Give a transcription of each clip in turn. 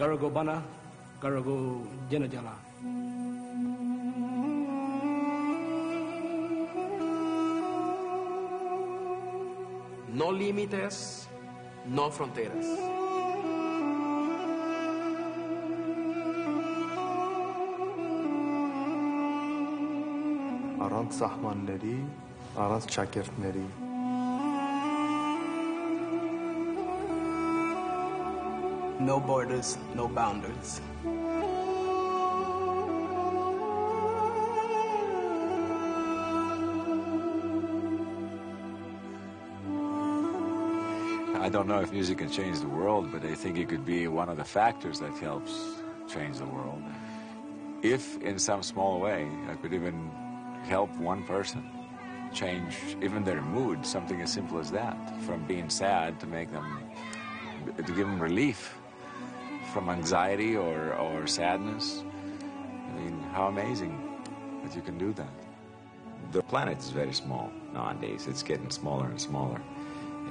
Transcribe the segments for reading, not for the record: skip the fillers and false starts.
Garago Bana, Garago Jenajala. No límites, no fronteras. Aranz sahmanları, aranz şakirtleri. No borders, no boundaries. I don't know if music can change the world, but I think it could be one of the factors that helps change the world. If, in some small way, I could even help one person change even their mood, something as simple as that, from being sad to give them relief from anxiety or sadness. I mean, how amazing that you can do that. The planet is very small nowadays. It's getting smaller and smaller.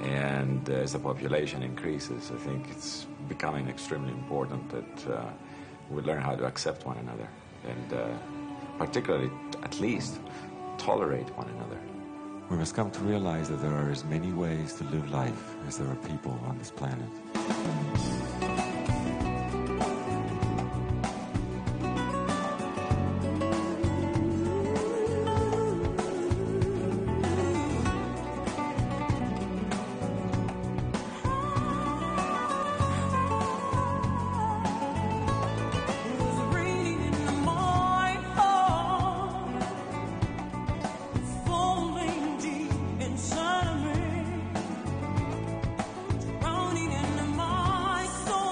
And as the population increases, I think it's becoming extremely important that we learn how to accept one another and particularly, at least, tolerate one another. We must come to realize that there are as many ways to live life as there are people on this planet. My soul.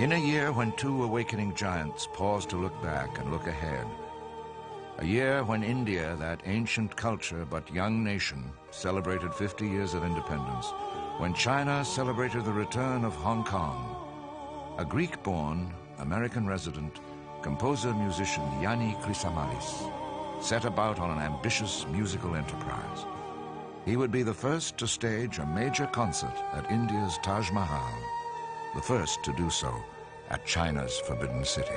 In a year when two awakening giants paused to look back and look ahead, a year when India, that ancient culture but young nation, celebrated 50 years of independence, when China celebrated the return of Hong Kong, a Greek-born, American resident, composer-musician Yanni set about on an ambitious musical enterprise. He would be the first to stage a major concert at India's Taj Mahal, the first to do so at China's Forbidden City.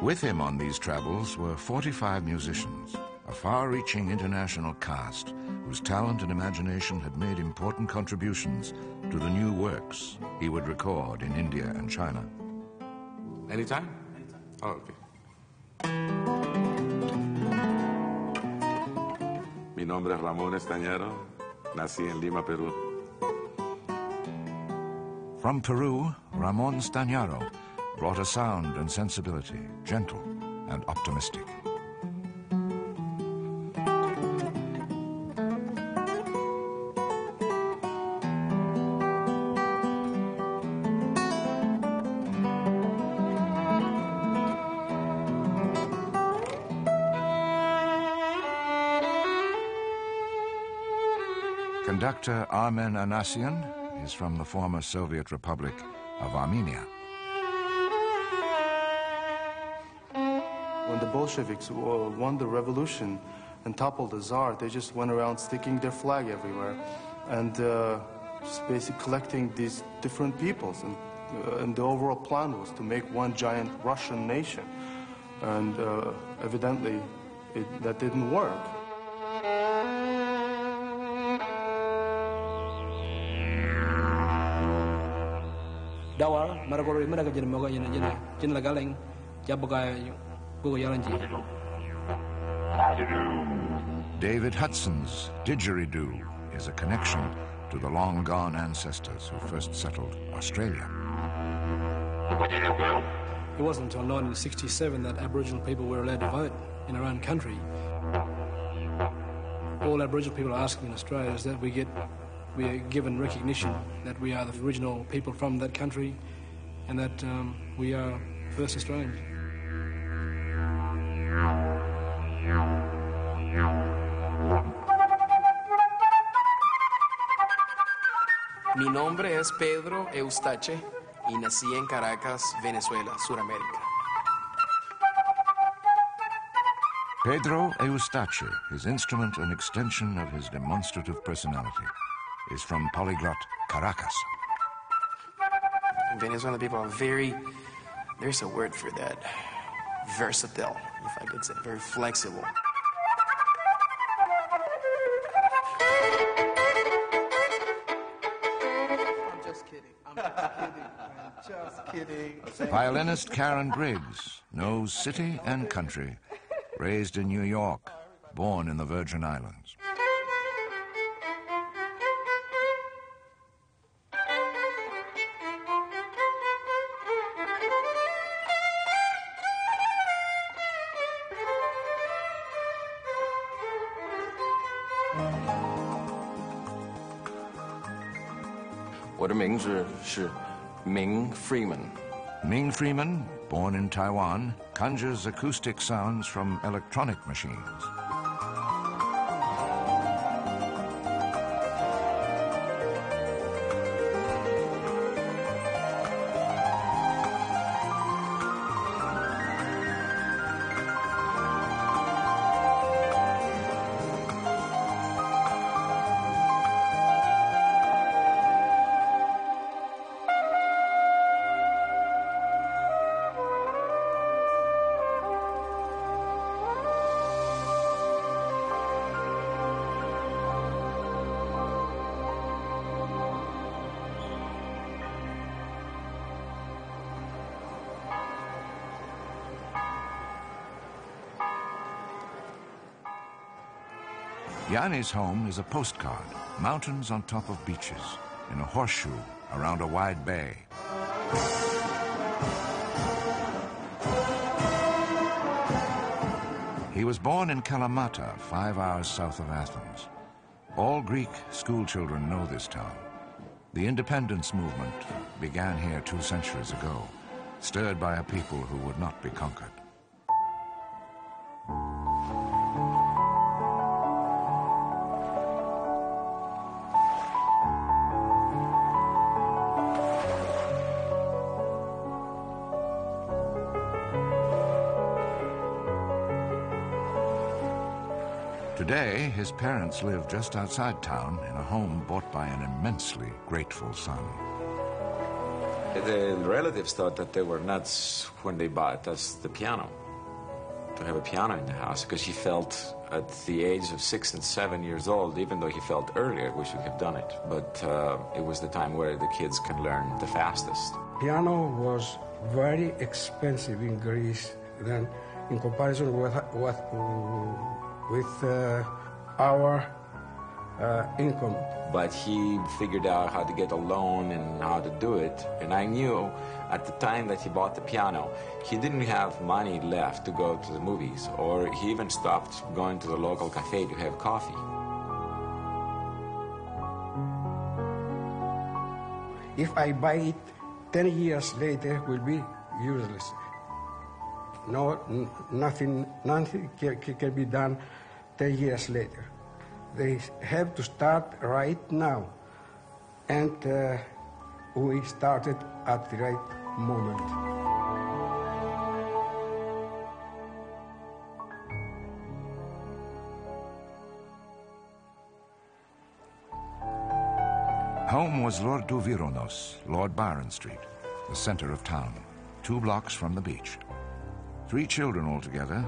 With him on these travels were 45 musicians, a far-reaching international cast whose talent and imagination had made important contributions to the new works he would record in India and China. Anytime? Anytime. Oh, okay. Mi nombre es Ramón Estañaro. Nací en Lima, Perú. From Peru, Ramón Estañaro brought a sound and sensibility, gentle and optimistic. Conductor Armen Anasian is from the former Soviet Republic of Armenia. When the Bolsheviks won the revolution and toppled the Tsar, they just went around sticking their flag everywhere and just basically collecting these different peoples. And the overall plan was to make one giant Russian nation. And evidently, that didn't work. Dawar maragori maraga jena moga jena la galeng jaboga go yalanji. David Hudson's didgeridoo is a connection to the long-gone ancestors who first settled Australia. It wasn't until 1967 that Aboriginal people were allowed to vote in our own country. All Aboriginal people are asking in Australia is that we are given recognition that we are the original people from that country and that we are first Australians. Mi nombre es Pedro Eustache y nací en Caracas, Venezuela, Suramérica. Pedro Eustache, his instrument an extension of his demonstrative personality, is from polyglot Caracas. Venezuelan people are there's a word for that, versatile, if I could say, very flexible. I'm just kidding. I'm just kidding. Violinist Karen Briggs knows city and country, raised in New York, born in the Virgin Islands. Ming Freeman. Ming Freeman, born in Taiwan, conjures acoustic sounds from electronic machines. Yanni's home is a postcard, mountains on top of beaches, in a horseshoe around a wide bay. He was born in Kalamata, 5 hours south of Athens. All Greek school children know this town. The independence movement began here 2 centuries ago, stirred by a people who would not be conquered. Today, his parents live just outside town in a home bought by an immensely grateful son. The relatives thought that they were nuts when they bought us the piano, to have a piano in the house, because he felt at the age of 6 and 7 years old, even though he felt earlier we should have done it, but it was the time where the kids can learn the fastest. Piano was very expensive in Greece then in comparison with our income. But he figured out how to get a loan and how to do it. And I knew at the time that he bought the piano, he didn't have money left to go to the movies, or he even stopped going to the local cafe to have coffee. If I buy it 10 years later, it will be useless. No, nothing can be done 10 years later. They have to start right now. And we started at the right moment. Home was Lord Douvironos, Lord Byron Street, the center of town, 2 blocks from the beach. 3 children altogether,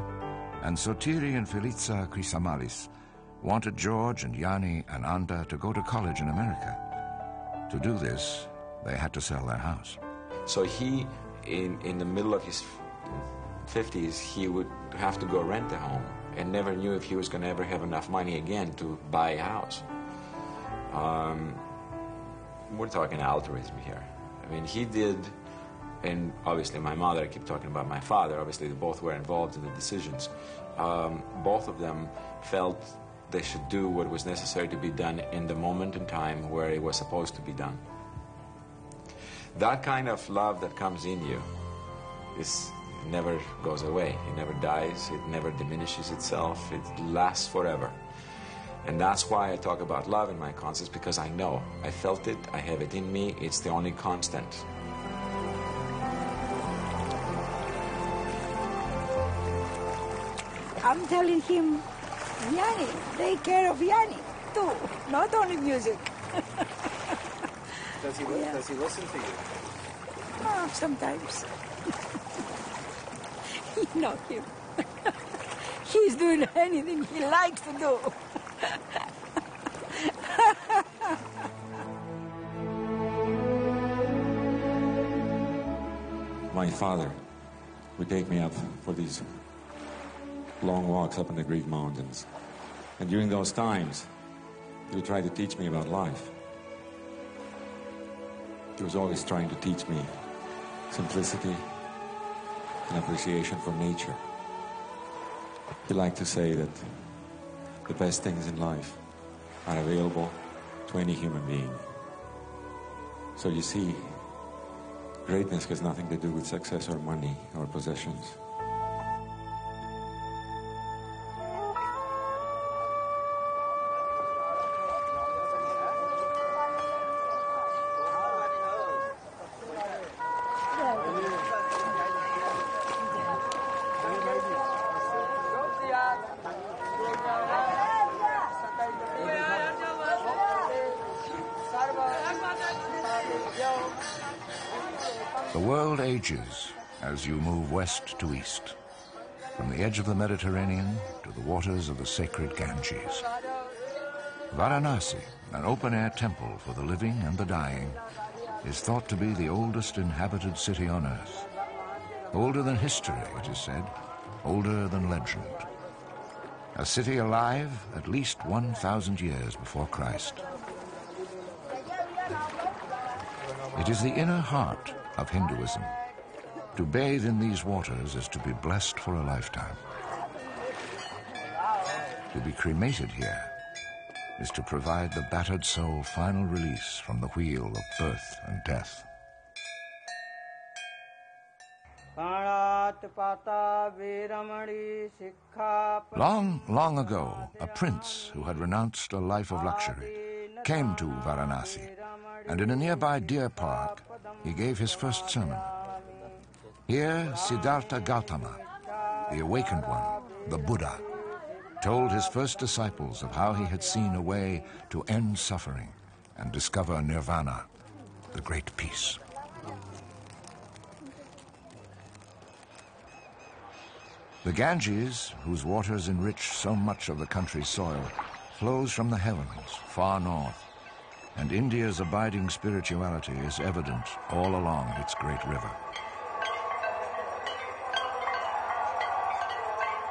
and Sotiri and Felica Chrysamalis wanted George and Yanni and Anda to go to college in America. To do this, they had to sell their house. So he, in the middle of his 50s, he would have to go rent a home and never knew if he was going to ever have enough money again to buy a house. We're talking altruism here. I mean, he did, and obviously my mother, I keep talking about my father, obviously they both were involved in the decisions. Both of them felt they should do what was necessary to be done in the moment in time where it was supposed to be done. That kind of love that comes in you never goes away. It never dies. It never diminishes itself. It lasts forever. And that's why I talk about love in my concerts, because I know. I felt it. I have it in me. It's the only constant. I'm telling him, Yanni, take care of Yanni, too, not only music. Does he listen to you? Oh, sometimes. You know him. He's doing anything he likes to do. My father would take me up for these long walks up in the Greek mountains. And during those times, he would try to teach me about life. He was always trying to teach me simplicity and appreciation for nature. He liked to say that the best things in life are available to any human being. So you see, greatness has nothing to do with success or money or possessions. The world ages as you move west to east, from the edge of the Mediterranean to the waters of the sacred Ganges. Varanasi, an open-air temple for the living and the dying, is thought to be the oldest inhabited city on earth. Older than history, it is said, older than legend. A city alive at least 1,000 years before Christ. It is the inner heart of Hinduism. To bathe in these waters is to be blessed for a lifetime. To be cremated here is to provide the battered soul final release from the wheel of birth and death. Long, long ago, a prince who had renounced a life of luxury came to Varanasi, and in a nearby deer park, he gave his first sermon. Here, Siddhartha Gautama, the awakened one, the Buddha, told his first disciples of how he had seen a way to end suffering and discover nirvana, the great peace. The Ganges, whose waters enrich so much of the country's soil, flows from the heavens far north, and India's abiding spirituality is evident all along its great river.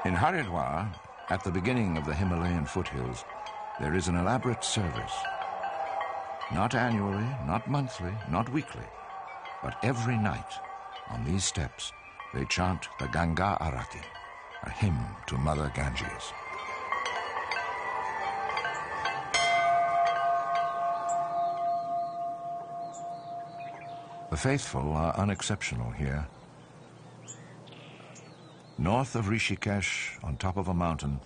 In Haridwar, at the beginning of the Himalayan foothills, there is an elaborate service. Not annually, not monthly, not weekly, but every night on these steps they chant the Ganga Arati, a hymn to Mother Ganges. The faithful are unexceptional here. North of Rishikesh, on top of a mountain,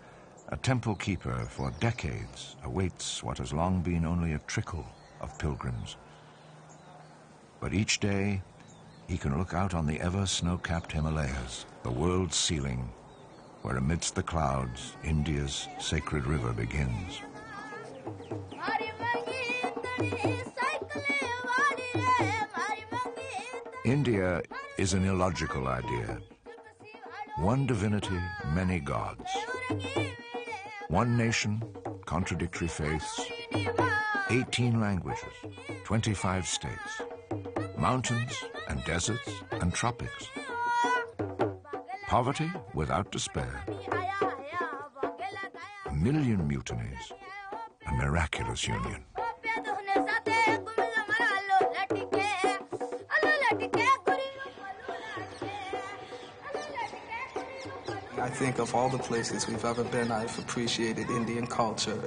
a temple keeper for decades awaits what has long been only a trickle of pilgrims. But each day, he can look out on the ever snow-capped Himalayas, the world's ceiling, where amidst the clouds, India's sacred river begins. India is an illogical idea. One divinity, many gods. One nation, contradictory faiths. 18 languages, 25 states. Mountains and deserts and tropics. Poverty without despair. A million mutinies. A miraculous union. I think of all the places we've ever been, I've appreciated Indian culture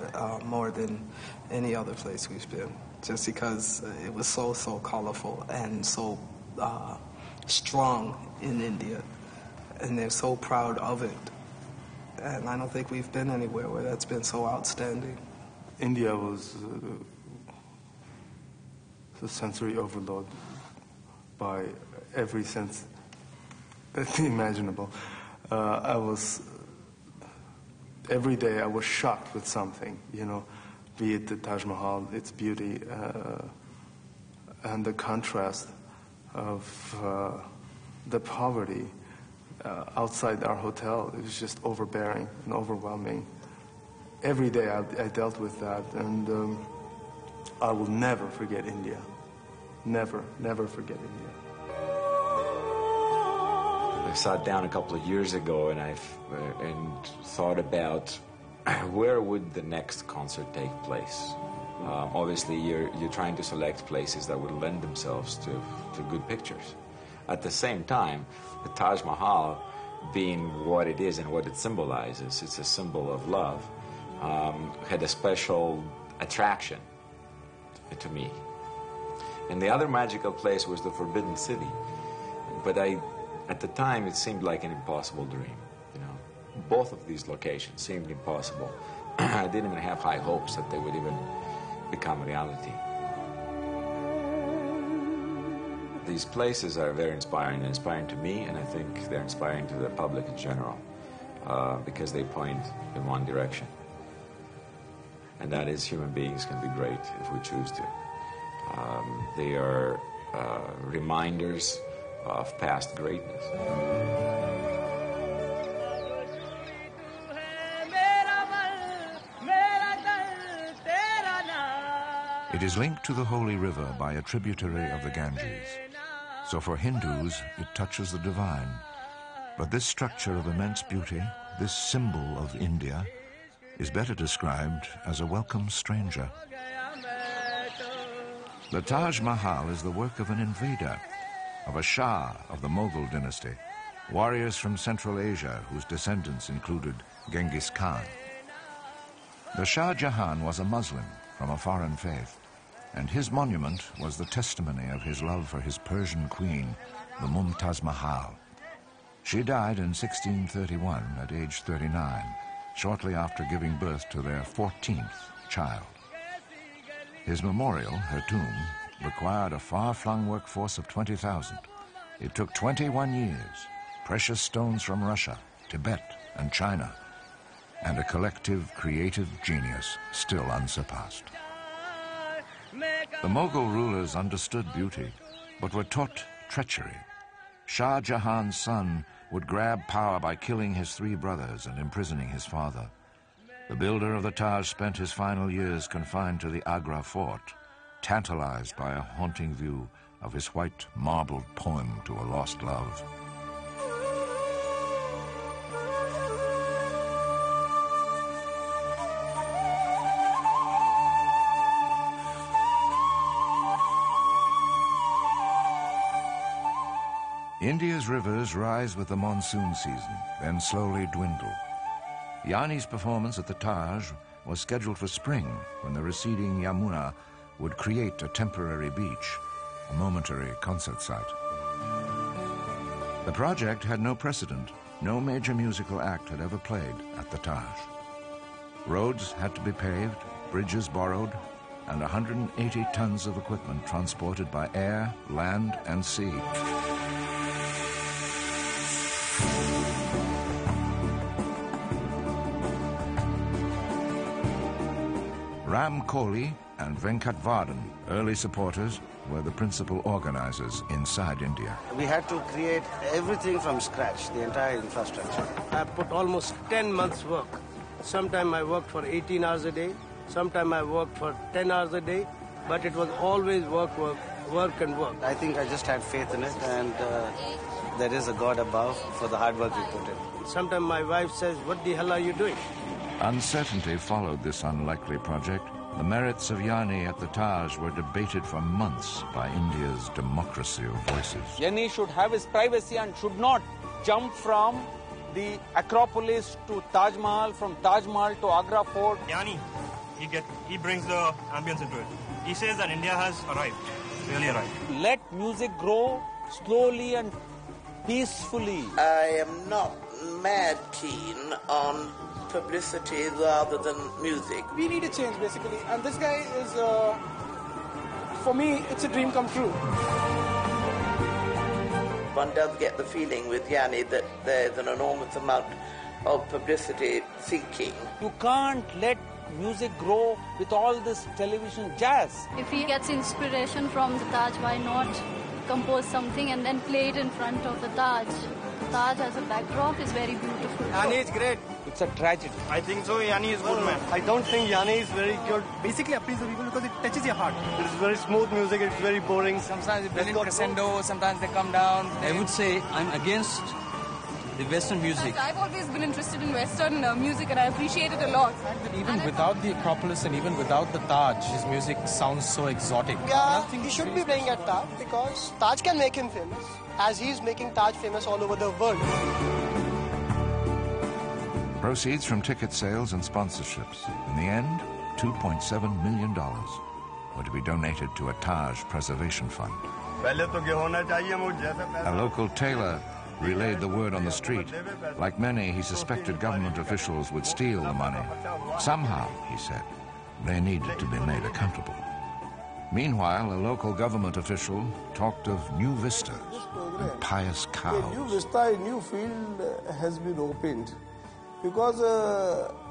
more than any other place we've been, just because it was so colorful and so strong in India, and they're so proud of it. And I don't think we've been anywhere where that's been so outstanding. India was a sensory overload by every sense imaginable. Every day I was shocked with something, be it the Taj Mahal, its beauty, and the contrast of the poverty outside our hotel. It was just overbearing and overwhelming. Every day I dealt with that, and I will never forget India. Never forget India. I sat down a couple of years ago and thought about where would the next concert take place. Obviously, you're trying to select places that would lend themselves to good pictures. At the same time, the Taj Mahal, being what it is and what it symbolizes, it's a symbol of love, had a special attraction to me. And the other magical place was the Forbidden City. But at the time, it seemed like an impossible dream. Both of these locations seemed impossible. I didn't even have high hopes that they would even become reality. These places are very inspiring. They're inspiring to me, and I think they're inspiring to the public in general, because they point in one direction. And that is, human beings can be great if we choose to. They are reminders of past greatness. It is linked to the holy river by a tributary of the Ganges. So for Hindus, it touches the divine. But this structure of immense beauty, this symbol of India, is better described as a welcome stranger. The Taj Mahal is the work of an invader, of a Shah of the Mughal dynasty, warriors from Central Asia whose descendants included Genghis Khan. The Shah Jahan was a Muslim from a foreign faith, and his monument was the testimony of his love for his Persian queen, the Mumtaz Mahal. She died in 1631 at age 39, shortly after giving birth to their 14th child. His memorial, her tomb, required a far-flung workforce of 20,000. It took 21 years, precious stones from Russia, Tibet, and China, and a collective creative genius still unsurpassed. The Mughal rulers understood beauty, but were taught treachery. Shah Jahan's son would grab power by killing his 3 brothers and imprisoning his father. The builder of the Taj spent his final years confined to the Agra fort, tantalized by a haunting view of his white marbled poem to a lost love. India's rivers rise with the monsoon season, then slowly dwindle. Yanni's performance at the Taj was scheduled for spring, when the receding Yamuna would create a temporary beach, a momentary concert site. The project had no precedent. No major musical act had ever played at the Taj. Roads had to be paved, bridges borrowed, and 180 tons of equipment transported by air, land, and sea. Ram Kohli and Venkat Vardhan, early supporters, were the principal organizers inside India. We had to create everything from scratch, the entire infrastructure. I put almost 10 months' work. Sometimes I worked for 18 hours a day, sometimes I worked for 10 hours a day, but it was always work. I think I just had faith in it, and there is a God above for the hard work we put in. Sometimes my wife says, "What the hell are you doing?" Uncertainty followed this unlikely project. The merits of Yanni at the Taj were debated for months by India's democracy of voices. Yanni should have his privacy and should not jump from the Acropolis to Taj Mahal, from Taj Mahal to Agra Fort. Yanni, he brings the ambience into it. He says that India has arrived, really arrived. Let music grow slowly and peacefully. I am not mad keen on publicity rather than music. We need a change, basically, and this guy is, for me, it's a dream come true. One does get the feeling with Yanni that there's an enormous amount of publicity seeking. You can't let music grow with all this television jazz. If he gets inspiration from the Taj, why not compose something and then play it in front of the Taj? The Taj as a backdrop is very beautiful. Yanni is great. It's a tragedy. I think so. Yanni is good, man. I don't think Yanni is very good. Basically appeals to people because it touches your heart. It's very smooth music, it's very boring. Sometimes they bring in crescendo, sometimes they come down. I would say I'm against the Western music. I've always been interested in Western music and I appreciate it a lot. The fact that even without the Acropolis and even without the Taj, his music sounds so exotic. Yeah, he should be playing at Taj because Taj can make him famous, as he's making Taj famous all over the world. Proceeds from ticket sales and sponsorships. In the end, $2.7 million were to be donated to a Taj preservation fund. A local tailor relayed the word on the street. Like many, he suspected government officials would steal the money. Somehow, he said, they needed to be made accountable. Meanwhile, a local government official talked of new vistas and pious cows. A new vista, a new field has been opened. Because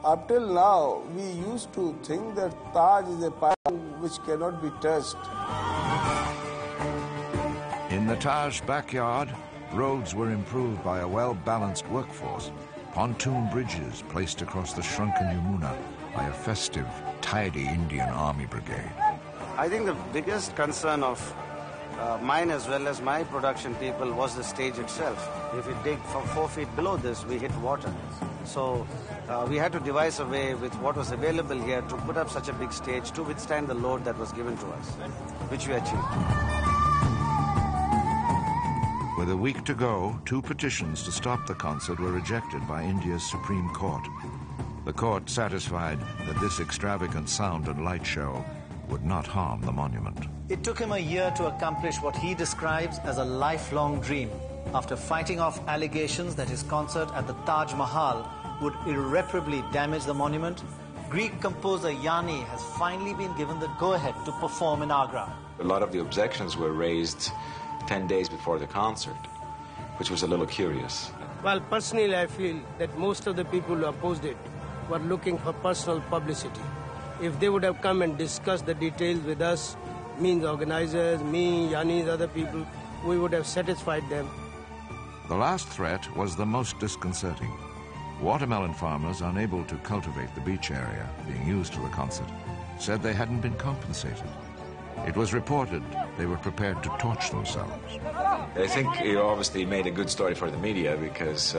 up till now, we used to think that Taj is a pile which cannot be touched. In the Taj backyard, roads were improved by a well-balanced workforce. Pontoon bridges placed across the shrunken Yamuna by a festive, tidy Indian Army brigade. I think the biggest concern of mine as well as my production people was the stage itself. If you dig from 4 feet below this, we hit water. So we had to devise a way with what was available here to put up such a big stage to withstand the load that was given to us, which we achieved. With a week to go, 2 petitions to stop the concert were rejected by India's Supreme Court. The court satisfied that this extravagant sound and light show would not harm the monument. It took him a year to accomplish what he describes as a lifelong dream, after fighting off allegations that his concert at the Taj Mahal would irreparably damage the monument. Greek composer Yanni has finally been given the go-ahead to perform in Agra. A lot of the objections were raised 10 days before the concert, which was a little curious. Well, personally, I feel that most of the people who opposed it were looking for personal publicity. If they would have come and discussed the details with us, me, the organizers, me, Yanni, the other people, we would have satisfied them. The last threat was the most disconcerting. Watermelon farmers, unable to cultivate the beach area being used for the concert, said they hadn't been compensated. It was reported they were prepared to torch themselves. I think it obviously made a good story for the media because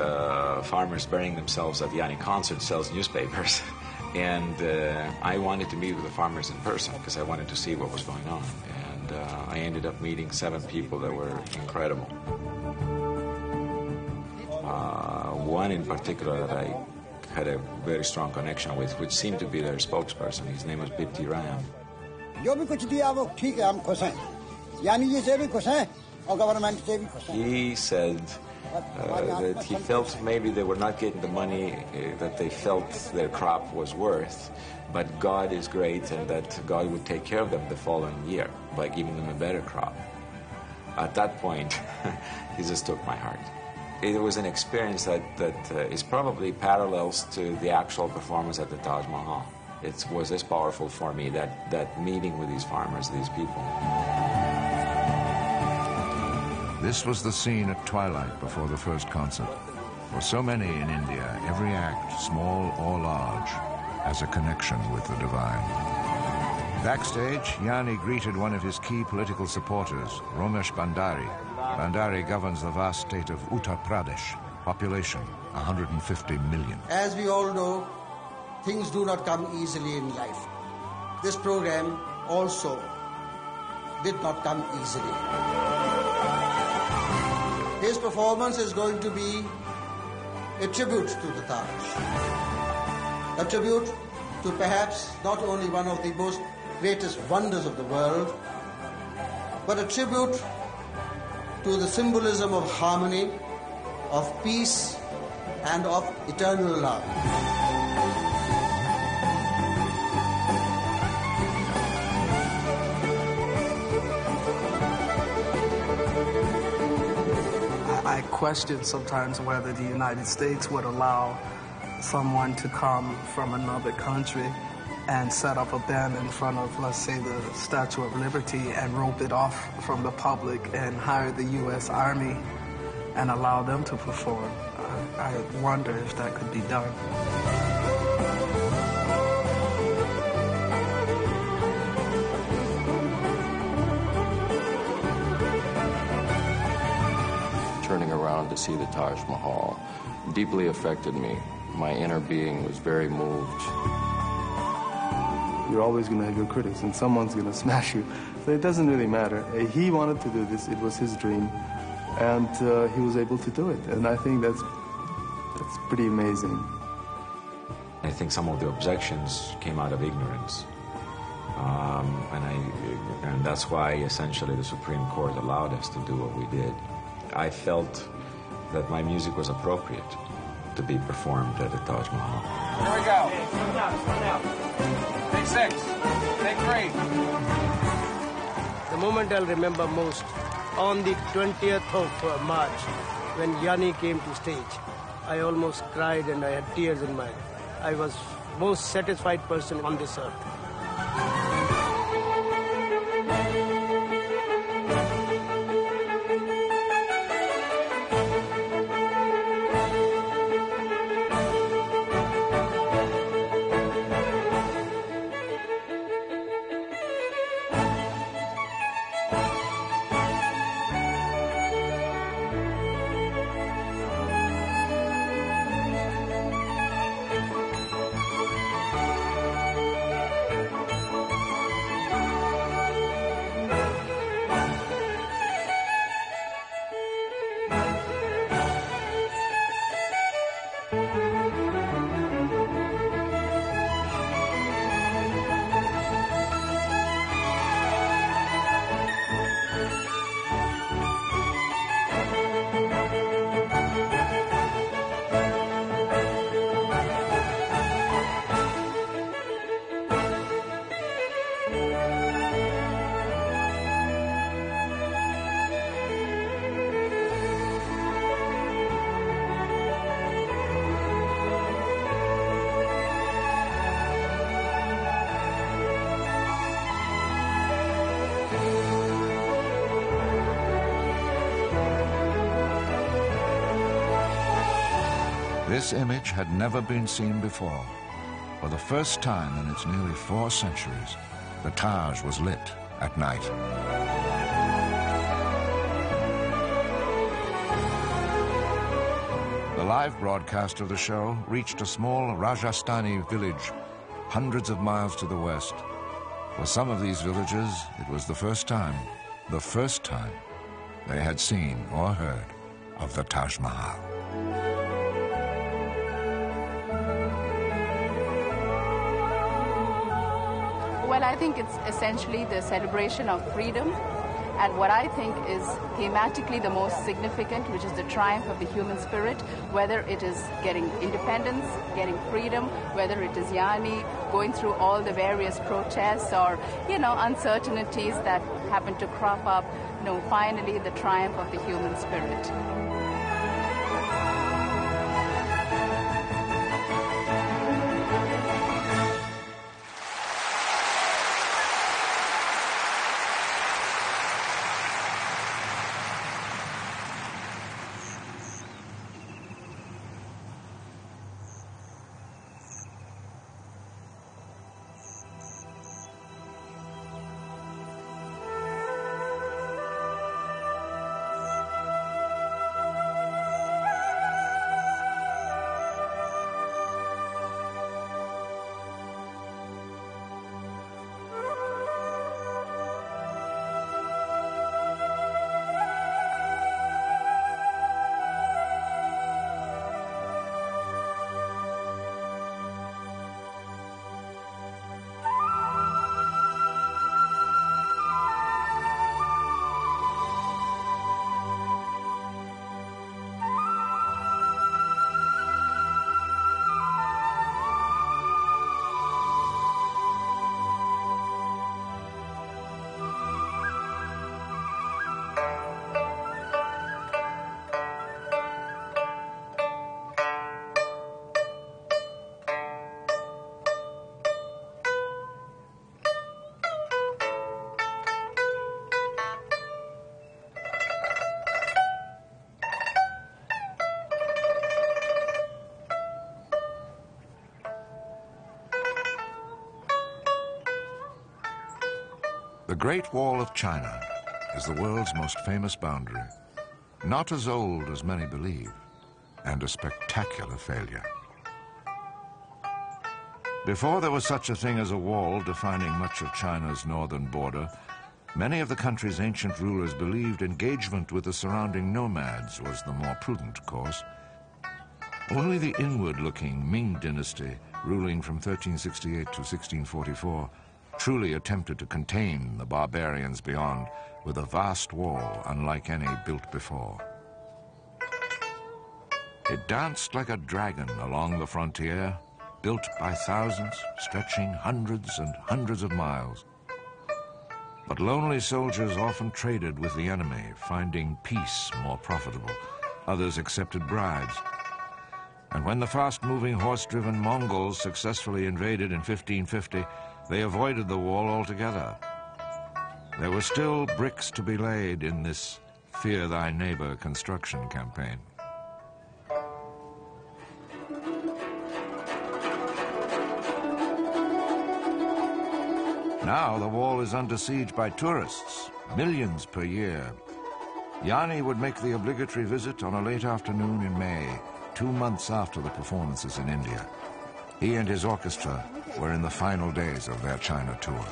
farmers burying themselves at the Yanni concert sells newspapers. And I wanted to meet with the farmers in person because I wanted to see what was going on. And I ended up meeting 7 people that were incredible. One in particular that I had a very strong connection with, which seemed to be their spokesperson. His name was Bipti Ram. He said that he felt maybe they were not getting the money that they felt their crop was worth, but God is great and that God would take care of them the following year by giving them a better crop. At that point, he just took my heart. It was an experience that is probably parallels to the actual performance at the Taj Mahal. It was as powerful for me, that meeting with these farmers, these people. This was the scene at twilight before the first concert. For so many in India, every act, small or large, has a connection with the divine. Backstage, Yanni greeted one of his key political supporters, Ramesh Bhandari. Bhandari governs the vast state of Uttar Pradesh, population 150 million. As we all know, things do not come easily in life. This program also did not come easily. His performance is going to be a tribute to the Taj. A tribute to perhaps not only one of the most greatest wonders of the world, but a tribute to the symbolism of harmony, of peace, and of eternal love. I question sometimes whether the United States would allow someone to come from another country and set up a band in front of, let's say, the Statue of Liberty and rope it off from the public and hire the U.S. Army and allow them to perform. I wonder if that could be done. Turning around to see the Taj Mahal deeply affected me. My inner being was very moved. You're always going to have your critics, and someone's going to smash you. So it doesn't really matter. He wanted to do this. It was his dream, and he was able to do it. And I think that's pretty amazing. I think some of the objections came out of ignorance. And that's why, essentially, the Supreme Court allowed us to do what we did. I felt that my music was appropriate to be performed at the Taj Mahal. Here we go. Take 6. Take 3. The moment I'll remember most, on the 20th of March, when Yanni came to stage, I almost cried and I had tears in my eyes. I was most satisfied person on this earth. This image had never been seen before. For the first time in its nearly 4 centuries, the Taj was lit at night. The live broadcast of the show reached a small Rajasthani village hundreds of miles to the west. For some of these villagers, it was the first time they had seen or heard of the Taj Mahal. Well, I think it's essentially the celebration of freedom, and what I think is thematically the most significant, which is the triumph of the human spirit, whether it is getting independence, getting freedom, whether it is Yanni, going through all the various protests or, uncertainties that happen to crop up, finally the triumph of the human spirit. The Great Wall of China is the world's most famous boundary, not as old as many believe, and a spectacular failure. Before there was such a thing as a wall defining much of China's northern border, many of the country's ancient rulers believed engagement with the surrounding nomads was the more prudent course. Only the inward-looking Ming dynasty, ruling from 1368 to 1644, truly attempted to contain the barbarians beyond with a vast wall unlike any built before. It danced like a dragon along the frontier, built by thousands, stretching hundreds and hundreds of miles. But lonely soldiers often traded with the enemy, finding peace more profitable. Others accepted bribes. And when the fast-moving horse-driven Mongols successfully invaded in 1550, they avoided the wall altogether. There were still bricks to be laid in this Fear Thy Neighbor construction campaign. Now the wall is under siege by tourists, millions per year. Yanni would make the obligatory visit on a late afternoon in May, 2 months after the performances in India. He and his orchestra were in the final days of their China tour.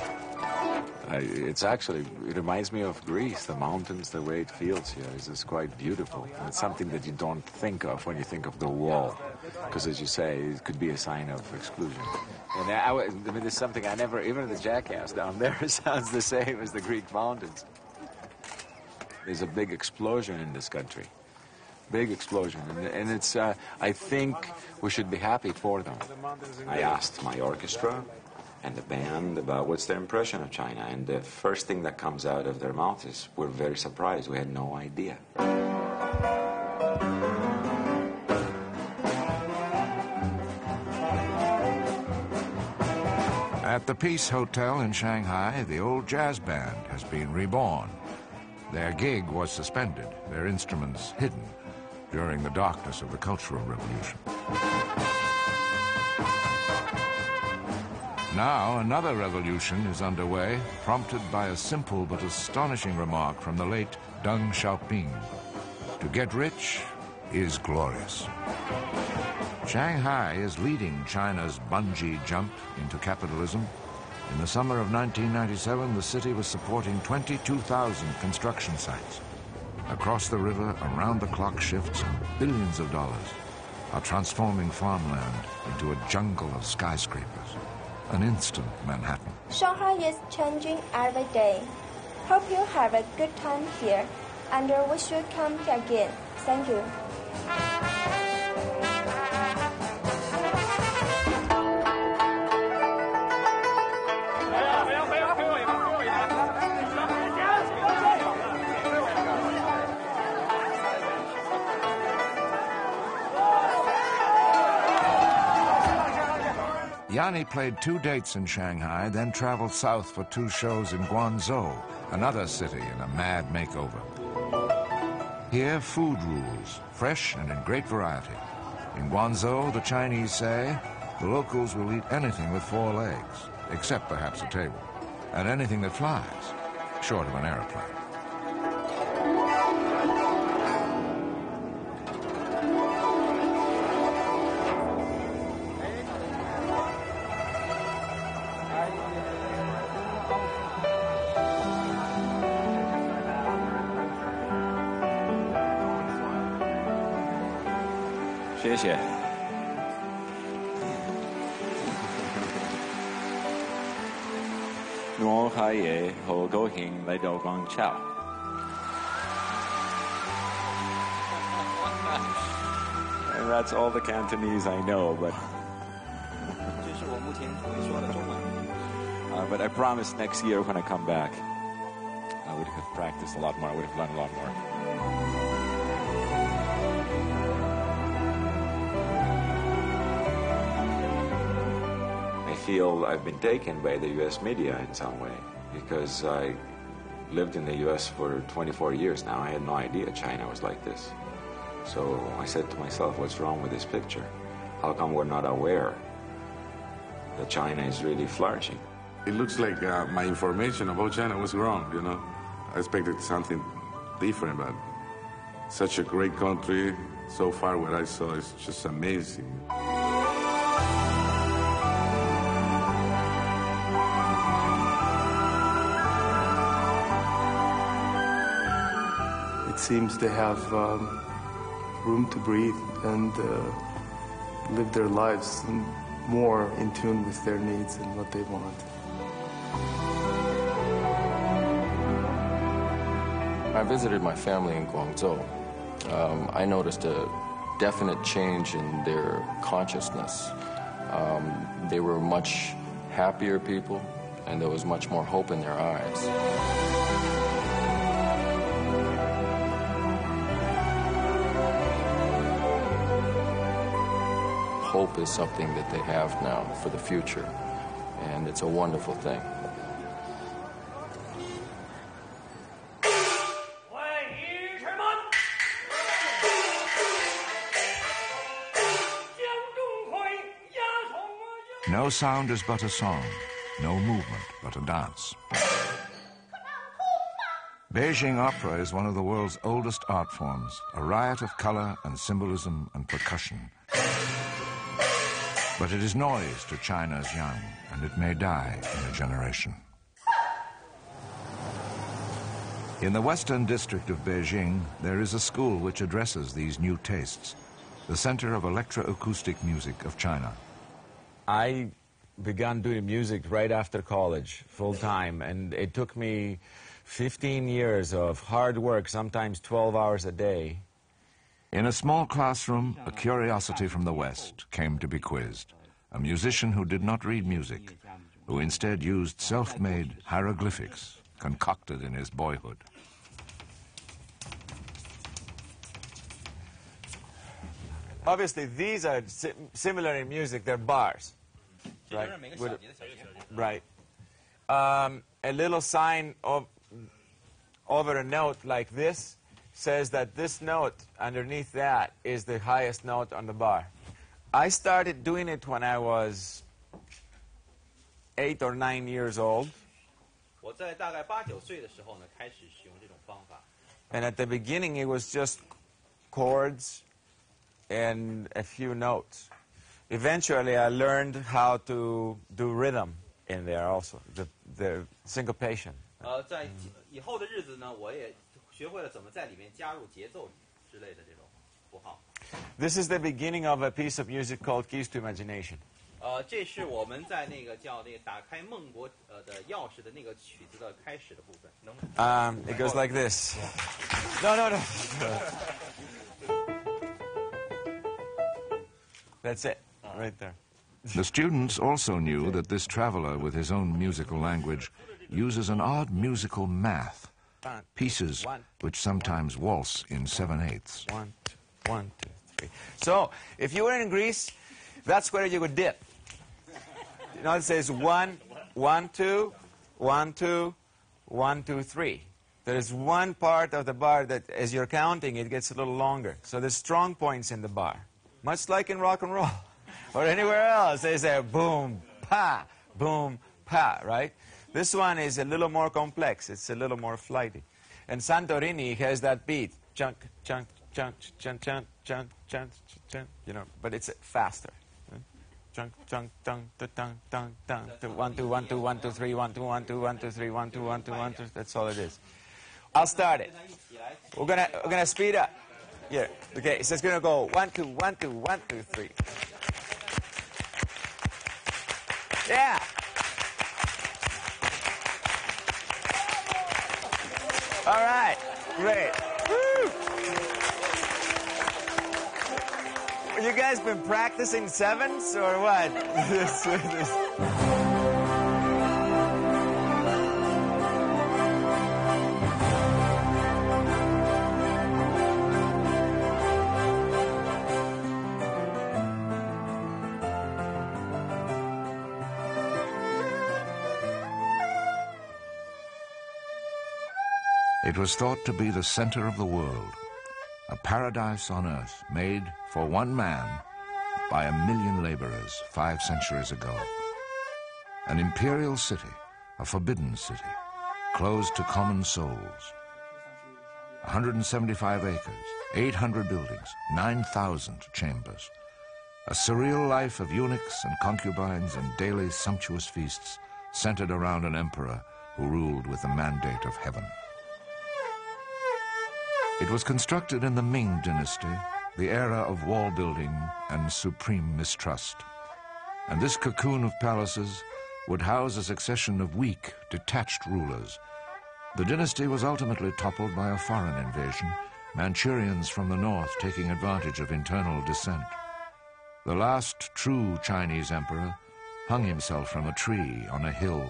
It reminds me of Greece, the mountains, the way it feels here is quite beautiful. And it's something that you don't think of when you think of the wall, because as you say, it could be a sign of exclusion. And there's something I never, even the jackass down there sounds the same as the Greek mountains. There's a big explosion in this country. Big explosion, and it's, I think we should be happy for them. I asked my orchestra and the band about what's their impression of China, and the first thing that comes out of their mouth is, we're very surprised, we had no idea. At the Peace Hotel in Shanghai, the old jazz band has been reborn. Their gig was suspended, their instruments hidden, during the darkness of the Cultural Revolution. Now another revolution is underway, prompted by a simple but astonishing remark from the late Deng Xiaoping. To get rich is glorious. Shanghai is leading China's bungee jump into capitalism. In the summer of 1997, the city was supporting 22,000 construction sites. Across the river, around-the-clock shifts and billions of dollars are transforming farmland into a jungle of skyscrapers. An instant Manhattan. Shanghai is changing every day. Hope you have a good time here, and we should come here again. Thank you. Yanni played 2 dates in Shanghai, then traveled south for 2 shows in Guangzhou, another city in a mad makeover. Here, food rules, fresh and in great variety. In Guangzhou, the Chinese say, the locals will eat anything with 4 legs, except perhaps a table, and anything that flies, short of an airplane. And that's all the Cantonese I know, but I promise next year when I come back, I would have practiced a lot more. I would have learned a lot more. I feel I've been taken by the U.S. media in some way, because I lived in the U.S. for 24 years now. I had no idea China was like this. So I said to myself, what's wrong with this picture? How come we're not aware that China is really flourishing? It looks like my information about China was wrong, you know. I expected something different, but such a great country. So far what I saw is just amazing. It seems they have room to breathe and live their lives more in tune with their needs and what they want. I visited my family in Guangzhou. I noticed a definite change in their consciousness. They were much happier people, and there was much more hope in their eyes. Hope is something that they have now for the future, and it's a wonderful thing. No sound is but a song, no movement but a dance. Beijing opera is one of the world's oldest art forms, a riot of color and symbolism and percussion. But it is noise to China's young, and it may die in a generation. In the western district of Beijing, there is a school which addresses these new tastes, the Center of Electroacoustic Music of China. I began doing music right after college, full-time, and it took me 15 years of hard work, sometimes 12 hours a day. In a small classroom, a curiosity from the West came to be quizzed. A musician who did not read music, who instead used self-made hieroglyphics concocted in his boyhood. Obviously, these are similar in music. They're bars, right? Right. A little sign over a note like this says that this note underneath that is the highest note on the bar. I started doing it when I was 8 or 9 years old. 我在大概8、9岁的时候呢，开始使用这种方法。And at the beginning, it was just chords and a few notes. Eventually, I learned how to do rhythm in there also, the syncopation. 在以后的日子呢，我也学会了怎么在里面加入节奏之类的这种符号。This is the beginning of a piece of music called Keys to Imagination. 这是我们在那个叫那个打开梦国的钥匙的那个曲子的开始的部分。It goes like this. No. That's it, right there. The students also knew that this traveler with his own musical language uses an odd musical math, pieces which sometimes waltz in 7/8. 1, 2, 3. So, if you were in Greece, that's where you would dip. You know, it says 1, 1, 2, 1, 2, 1, 2, 3. There is one part of the bar that, as you're counting, it gets a little longer. So there's strong points in the bar, much like in rock and roll or anywhere else. They say boom, pa, right? This one is a little more complex. It's a little more flighty. And Santorini has that beat, chunk, chunk, chunk, chunk, chunk, chunk, chunk, chunk, you know, but it's faster. Chunk, chunk, chunk, tung, tung, tung, 1, 2, 1, 2, 1, 2, 3, 1, 2, 1, 2, 1, 2, 3, 1, 2, 1, 2, 1, 2. That's all it is. I'll start it. We're gonna speed up. Here. Okay, so it's gonna go 1, 2, 1, 2, 1, 2, 3. Yeah. All right. Great. Woo. You guys been practicing sevens or what? It was thought to be the center of the world, a paradise on earth made for one man by 1 million laborers 5 centuries ago. An imperial city, a forbidden city, closed to common souls. 175 acres, 800 buildings, 9,000 chambers. A surreal life of eunuchs and concubines and daily sumptuous feasts centered around an emperor who ruled with the mandate of heaven. It was constructed in the Ming dynasty, the era of wall building and supreme mistrust. And this cocoon of palaces would house a succession of weak, detached rulers. The dynasty was ultimately toppled by a foreign invasion, Manchurians from the north taking advantage of internal dissent. The last true Chinese emperor hung himself from a tree on a hill,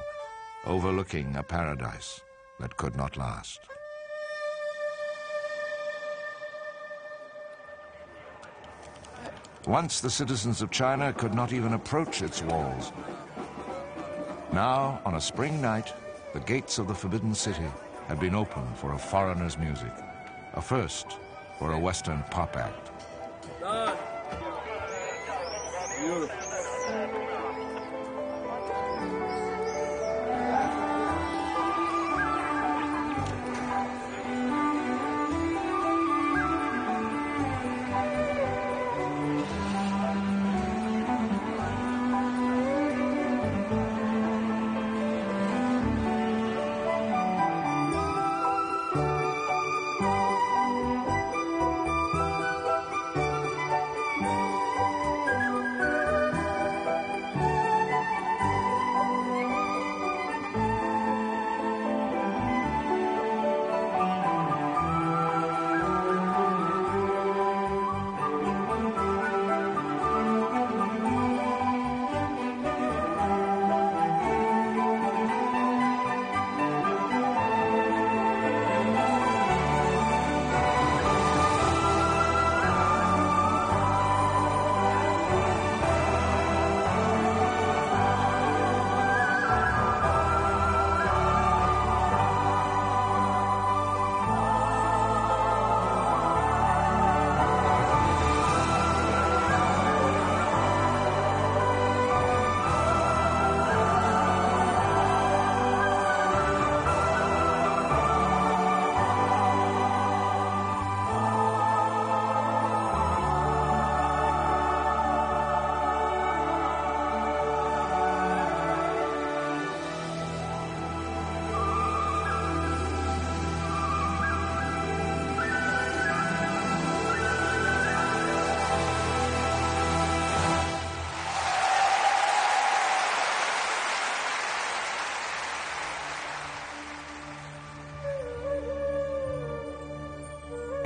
overlooking a paradise that could not last. Once the citizens of China could not even approach its walls. Now, on a spring night, the gates of the Forbidden City had been opened for a foreigner's music, a first for a Western pop act. Beautiful.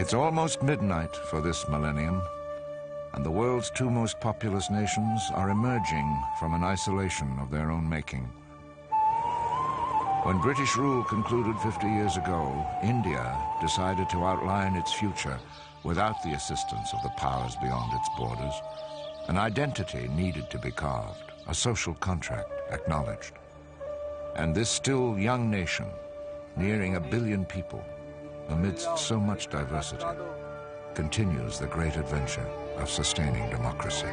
It's almost midnight for this millennium, and the world's two most populous nations are emerging from an isolation of their own making. When British rule concluded 50 years ago, India decided to outline its future without the assistance of the powers beyond its borders. An identity needed to be carved, a social contract acknowledged. And this still young nation, nearing 1 billion people, amidst so much diversity, continues the great adventure of sustaining democracy.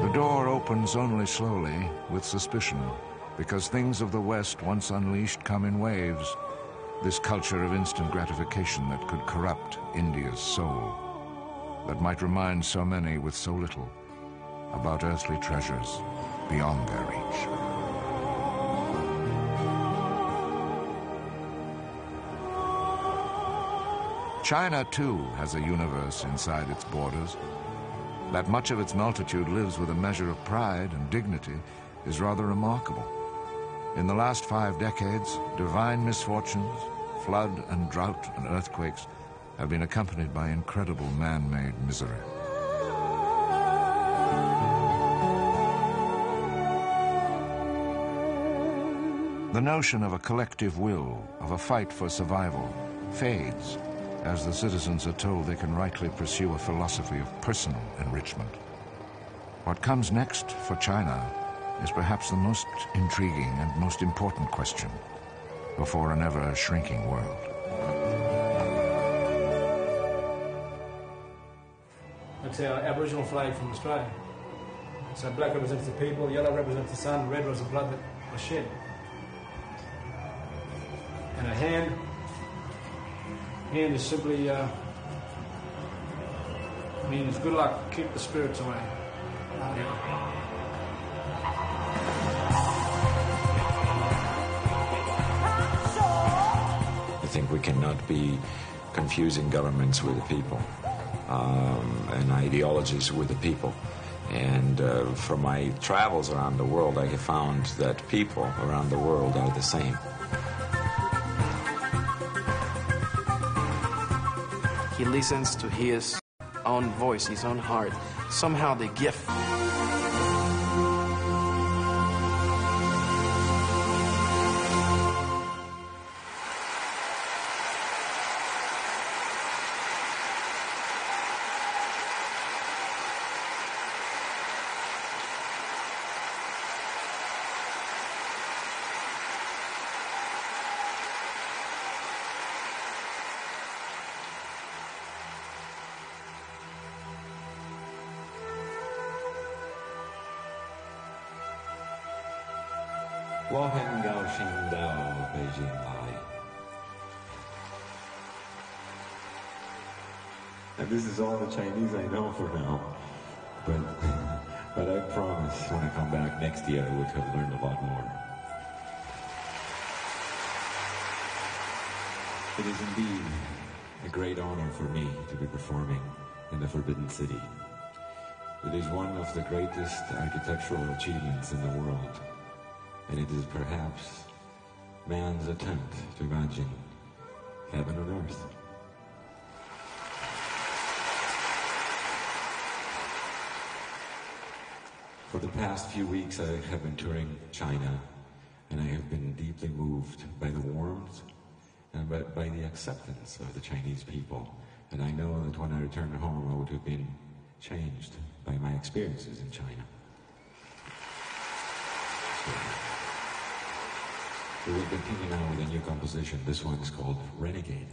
The door opens only slowly, with suspicion, because things of the West, once unleashed, come in waves. This culture of instant gratification that could corrupt India's soul, that might remind so many with so little about earthly treasures beyond their reach. China, too, has a universe inside its borders. That much of its multitude lives with a measure of pride and dignity is rather remarkable. In the last 5 decades, divine misfortunes, flood and drought and earthquakes have been accompanied by incredible man-made misery. The notion of a collective will, of a fight for survival, fades as the citizens are told they can rightly pursue a philosophy of personal enrichment. What comes next for China is perhaps the most intriguing and most important question before an ever-shrinking world. That's our Aboriginal flag from Australia. So black represents the people, yellow represents the sun, red was the blood that was shed. And a hand is simply means good luck, keep the spirits away. I think we cannot be confusing governments with the people and ideologies with the people. And from my travels around the world, I have found that people around the world are the same. He listens to his own voice, his own heart. Somehow the gift. And this is all the Chinese I know for now. But I promise when I come back next year I would have learned a lot more. It is indeed a great honor for me to be performing in the Forbidden City. It is one of the greatest architectural achievements in the world. And it is perhaps man's attempt to imagine heaven on earth. For the past few weeks I have been touring China, and I have been deeply moved by the warmth and by the acceptance of the Chinese people. And I know that when I return home I would have been changed by my experiences in China. We will continue now with a new composition. This one is called Renegade.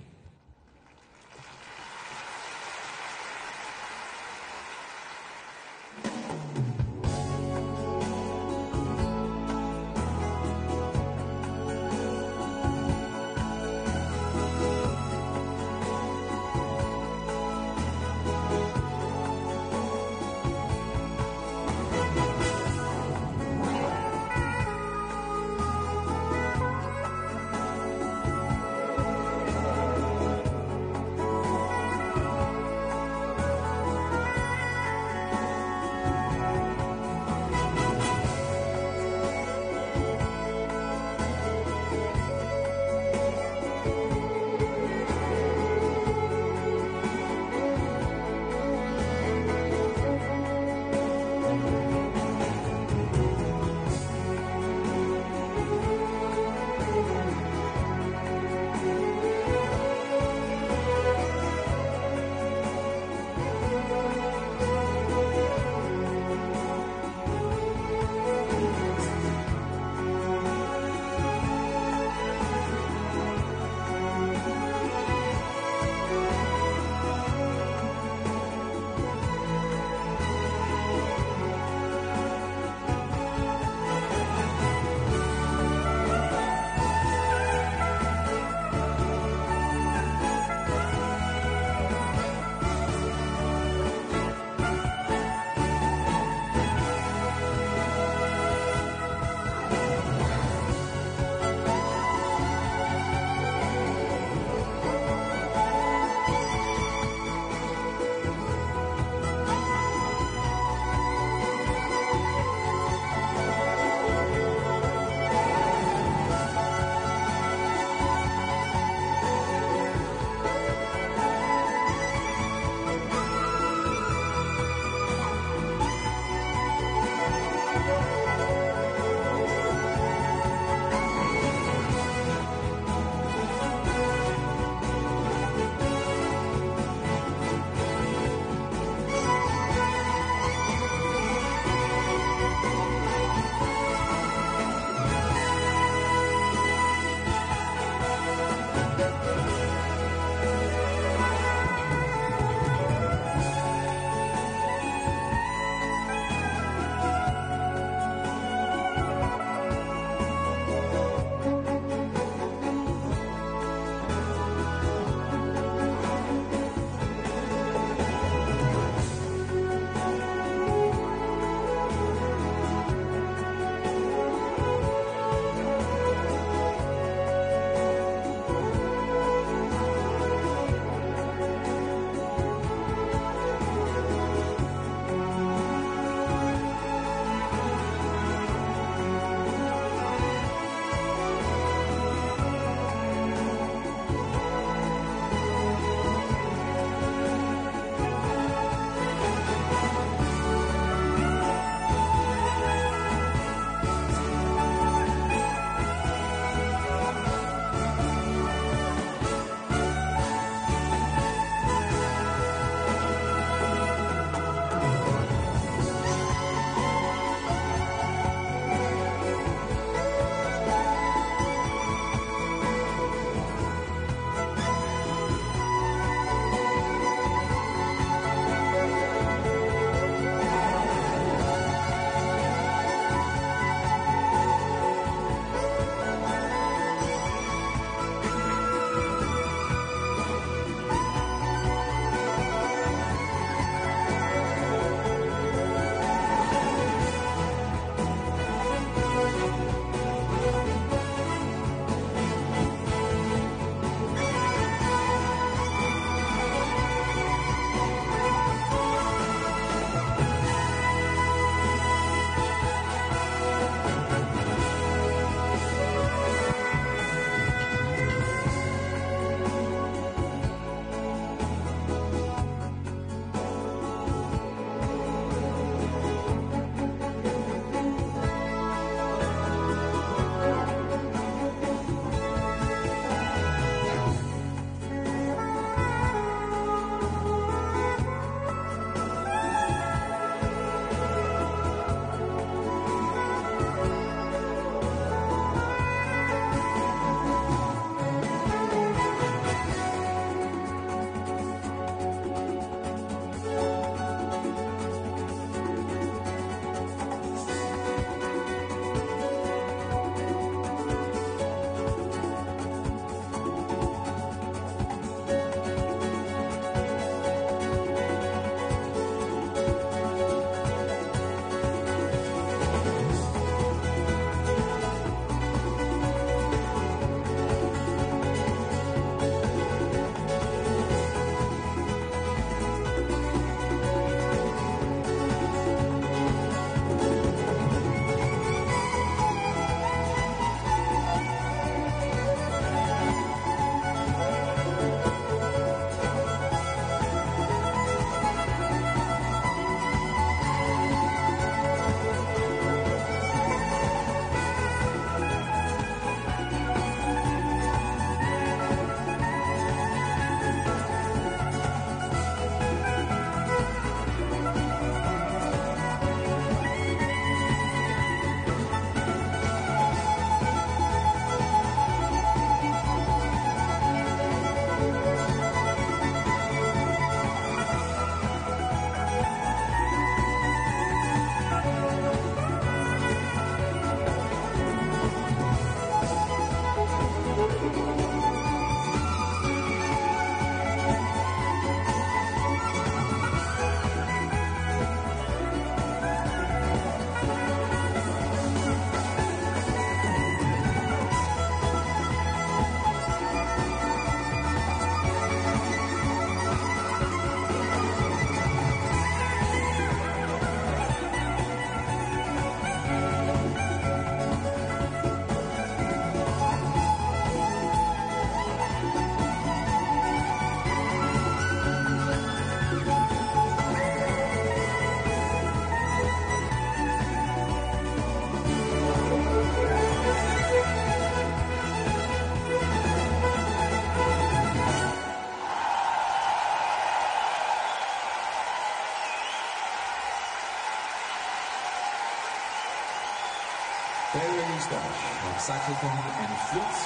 Moustache on saxophone and flutes.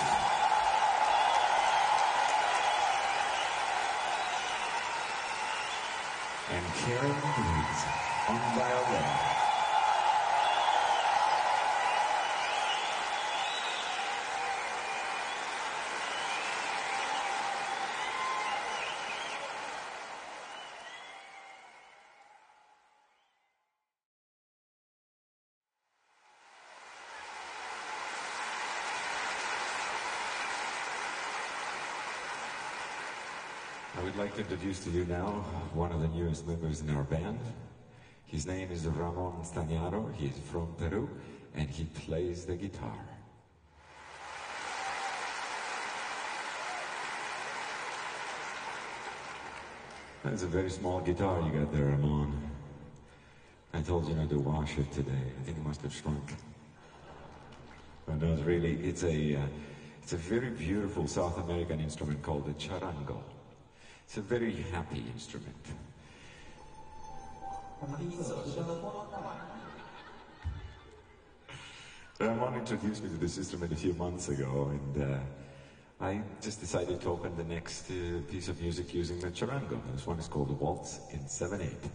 And Karen Briggs on violin. I would like to introduce to you now one of the newest members in our band. His name is Ramon Stagnaro. He is from Peru, and he plays the guitar. That's a very small guitar you got there, Ramon. I told you not to wash it today. I think it must have shrunk. But no, really, it's a very beautiful South American instrument called the charango. It's a very happy instrument. Ramon introduced me to this instrument a few months ago, and I just decided to open the next piece of music using the charango. This one is called the Waltz in 7/8.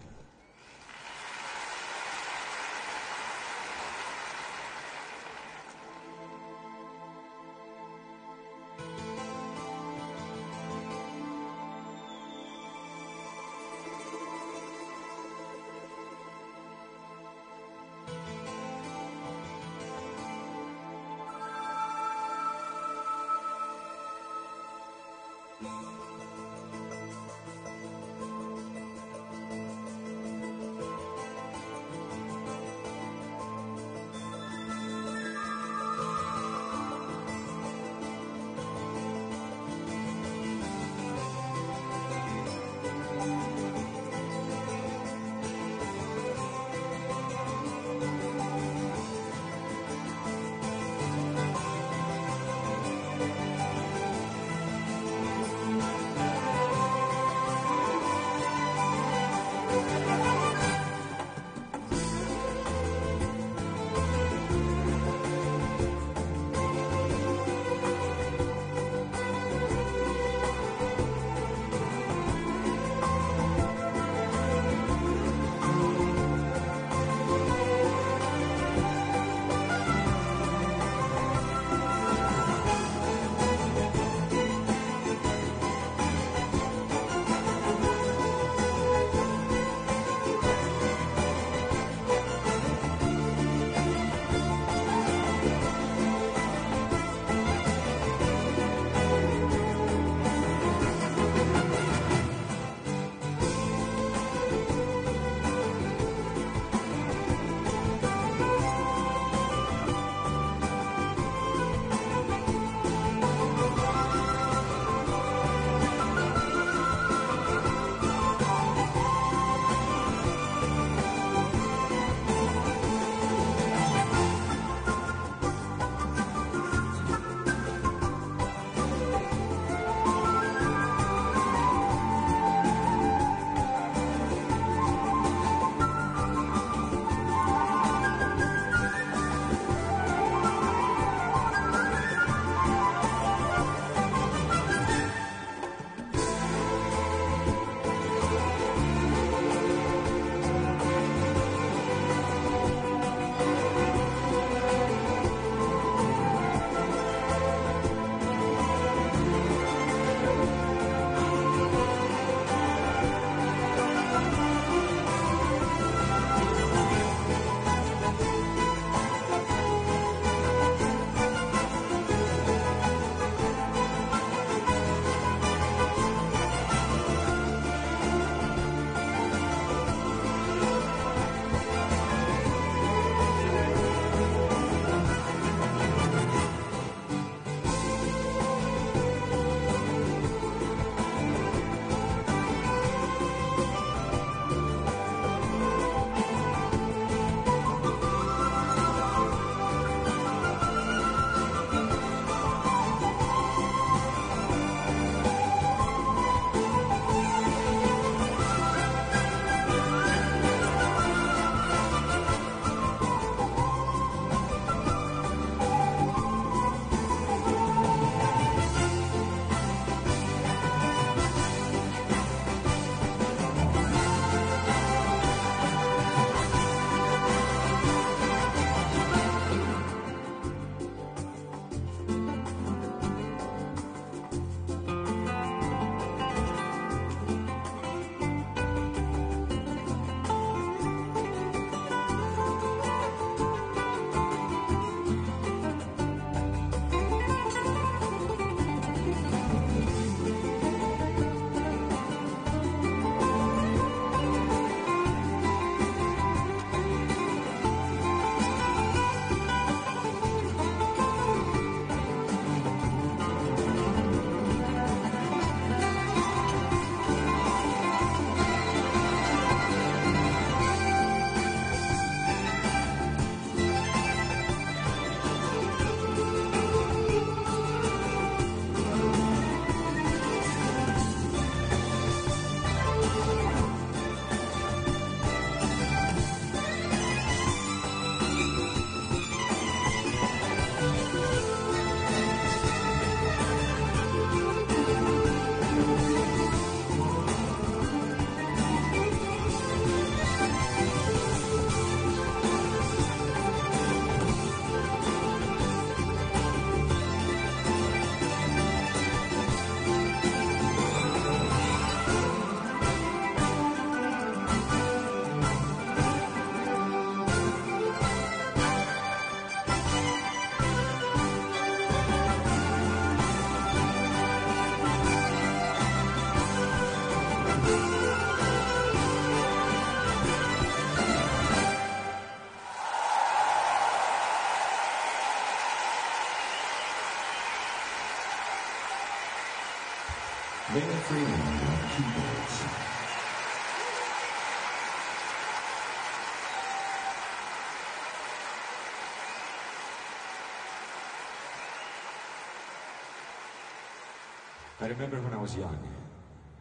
remember when I was young,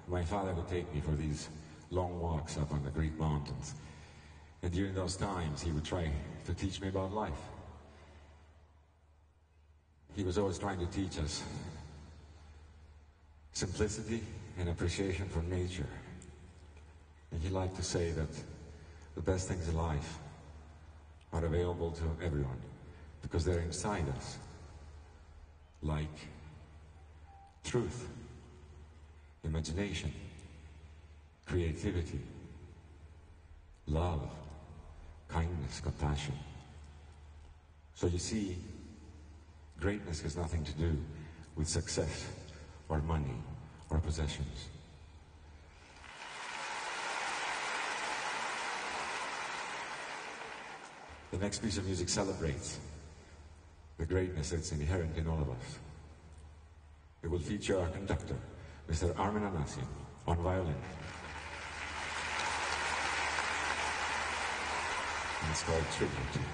my father would take me for these long walks up on the Greek mountains. And during those times, he would try to teach me about life. He was always trying to teach us simplicity and appreciation for nature. And he liked to say that the best things in life are available to everyone because they're inside us, like truth, imagination, creativity, love, kindness, compassion. So you see, greatness has nothing to do with success or money or possessions. The next piece of music celebrates the greatness that's inherent in all of us. It will feature our conductor, Mr. Armin Anasian, on violin. And it's called Tribute.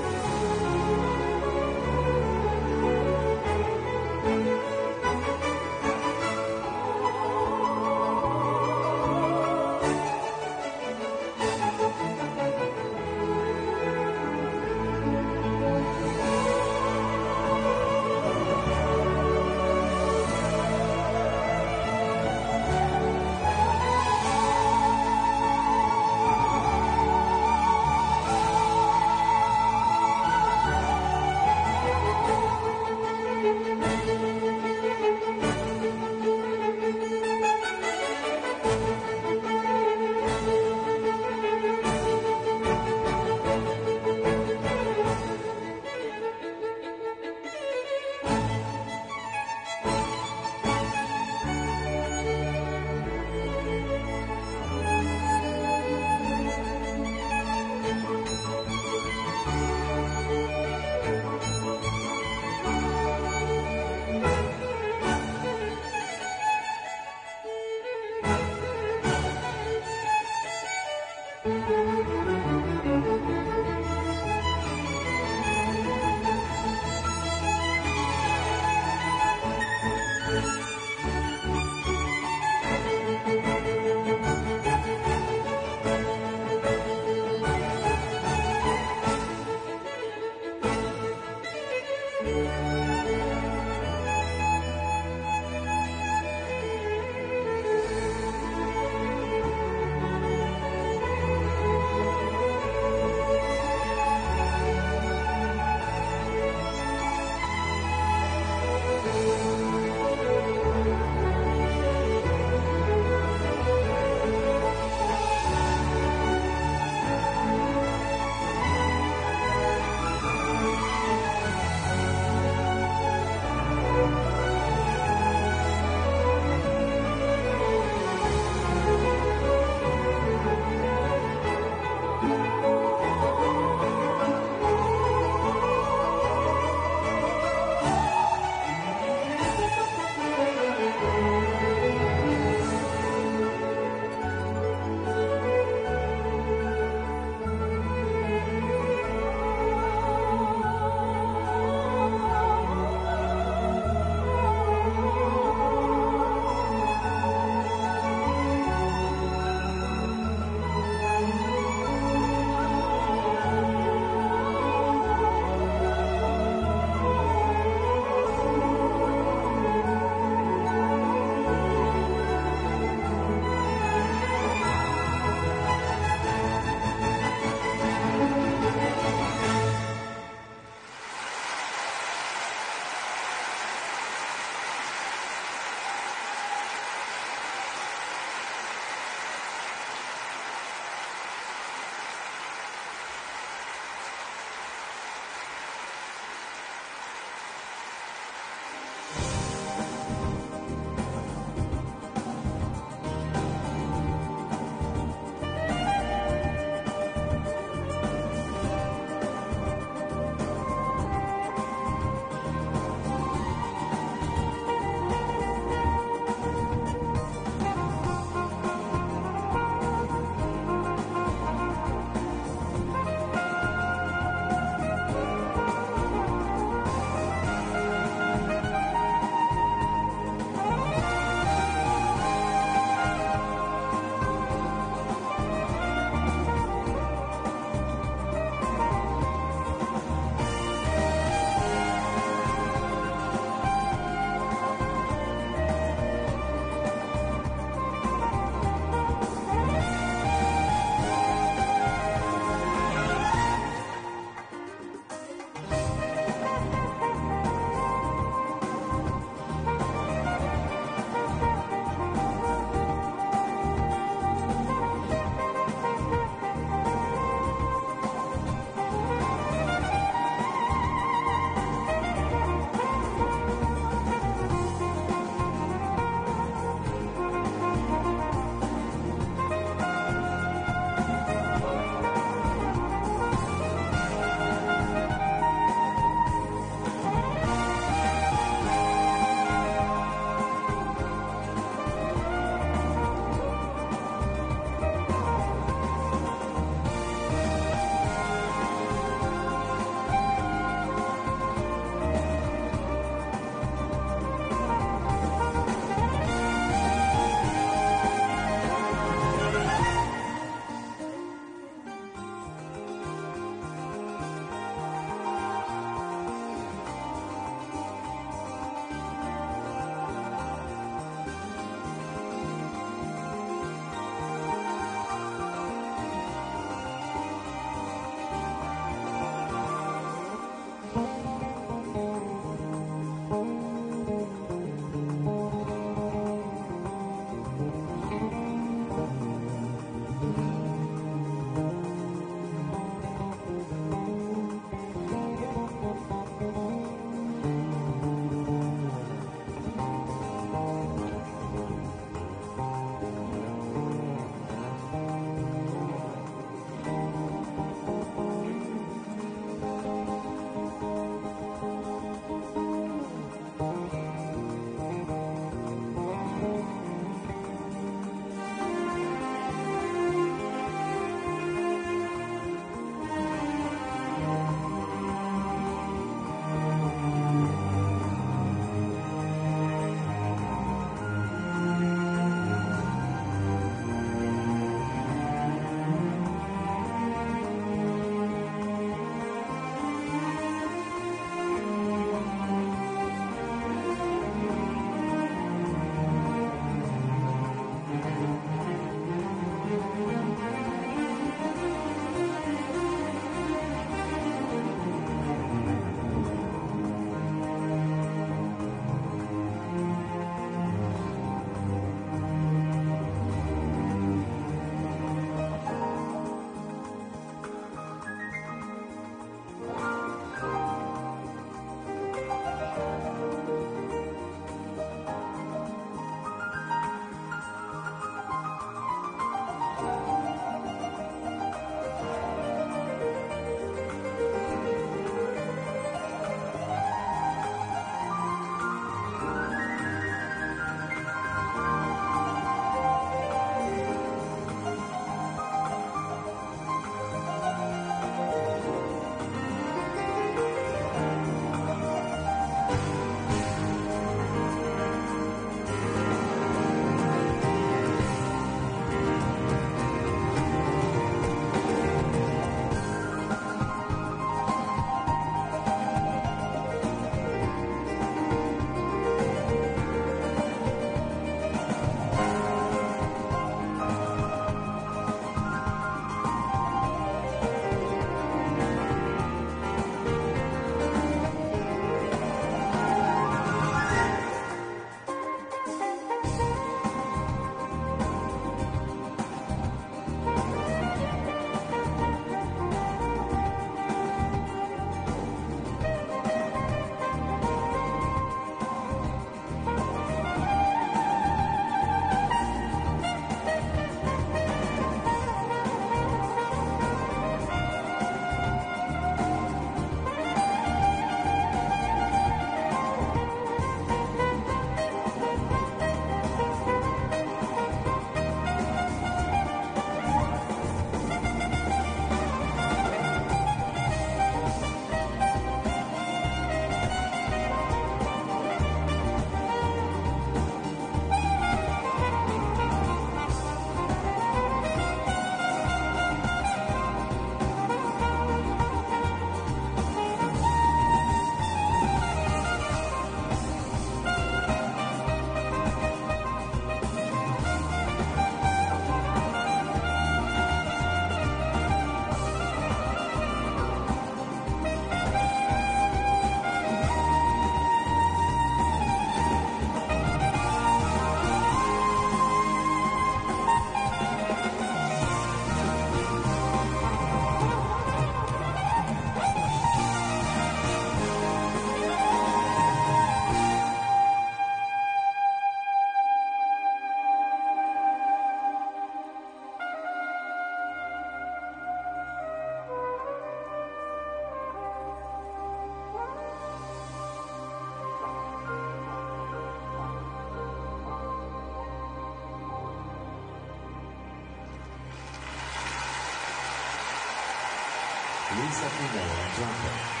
please let me know on trumpet.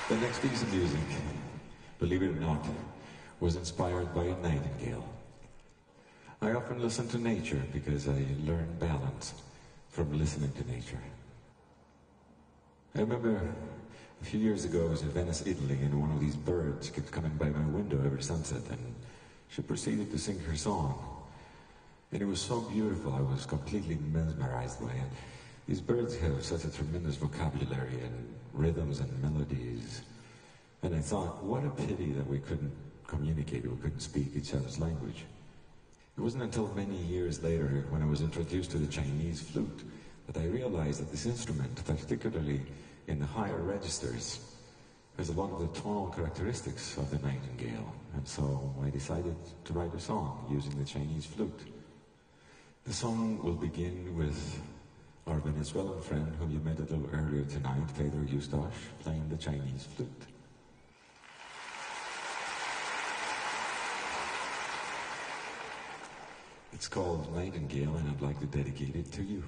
The next piece of music, believe it or not, was inspired by a nightingale. I often listen to nature because I learn balance from listening to nature. I remember a few years ago I was in Venice, Italy, and one of these birds kept coming by my window every sunset, and she proceeded to sing her song. And it was so beautiful, I was completely mesmerized by it. These birds have such a tremendous vocabulary and rhythms and melodies. And I thought, what a pity that we couldn't communicate, we couldn't speak each other's language. It wasn't until many years later, when I was introduced to the Chinese flute, that I realized that this instrument, particularly in the higher registers, has a lot of the tonal characteristics of the nightingale. And so I decided to write a song using the Chinese flute. The song will begin with our Venezuelan friend, whom you met a little earlier tonight, Pedro Eustache, playing the Chinese flute. It's called Nightingale, and I'd like to dedicate it to you.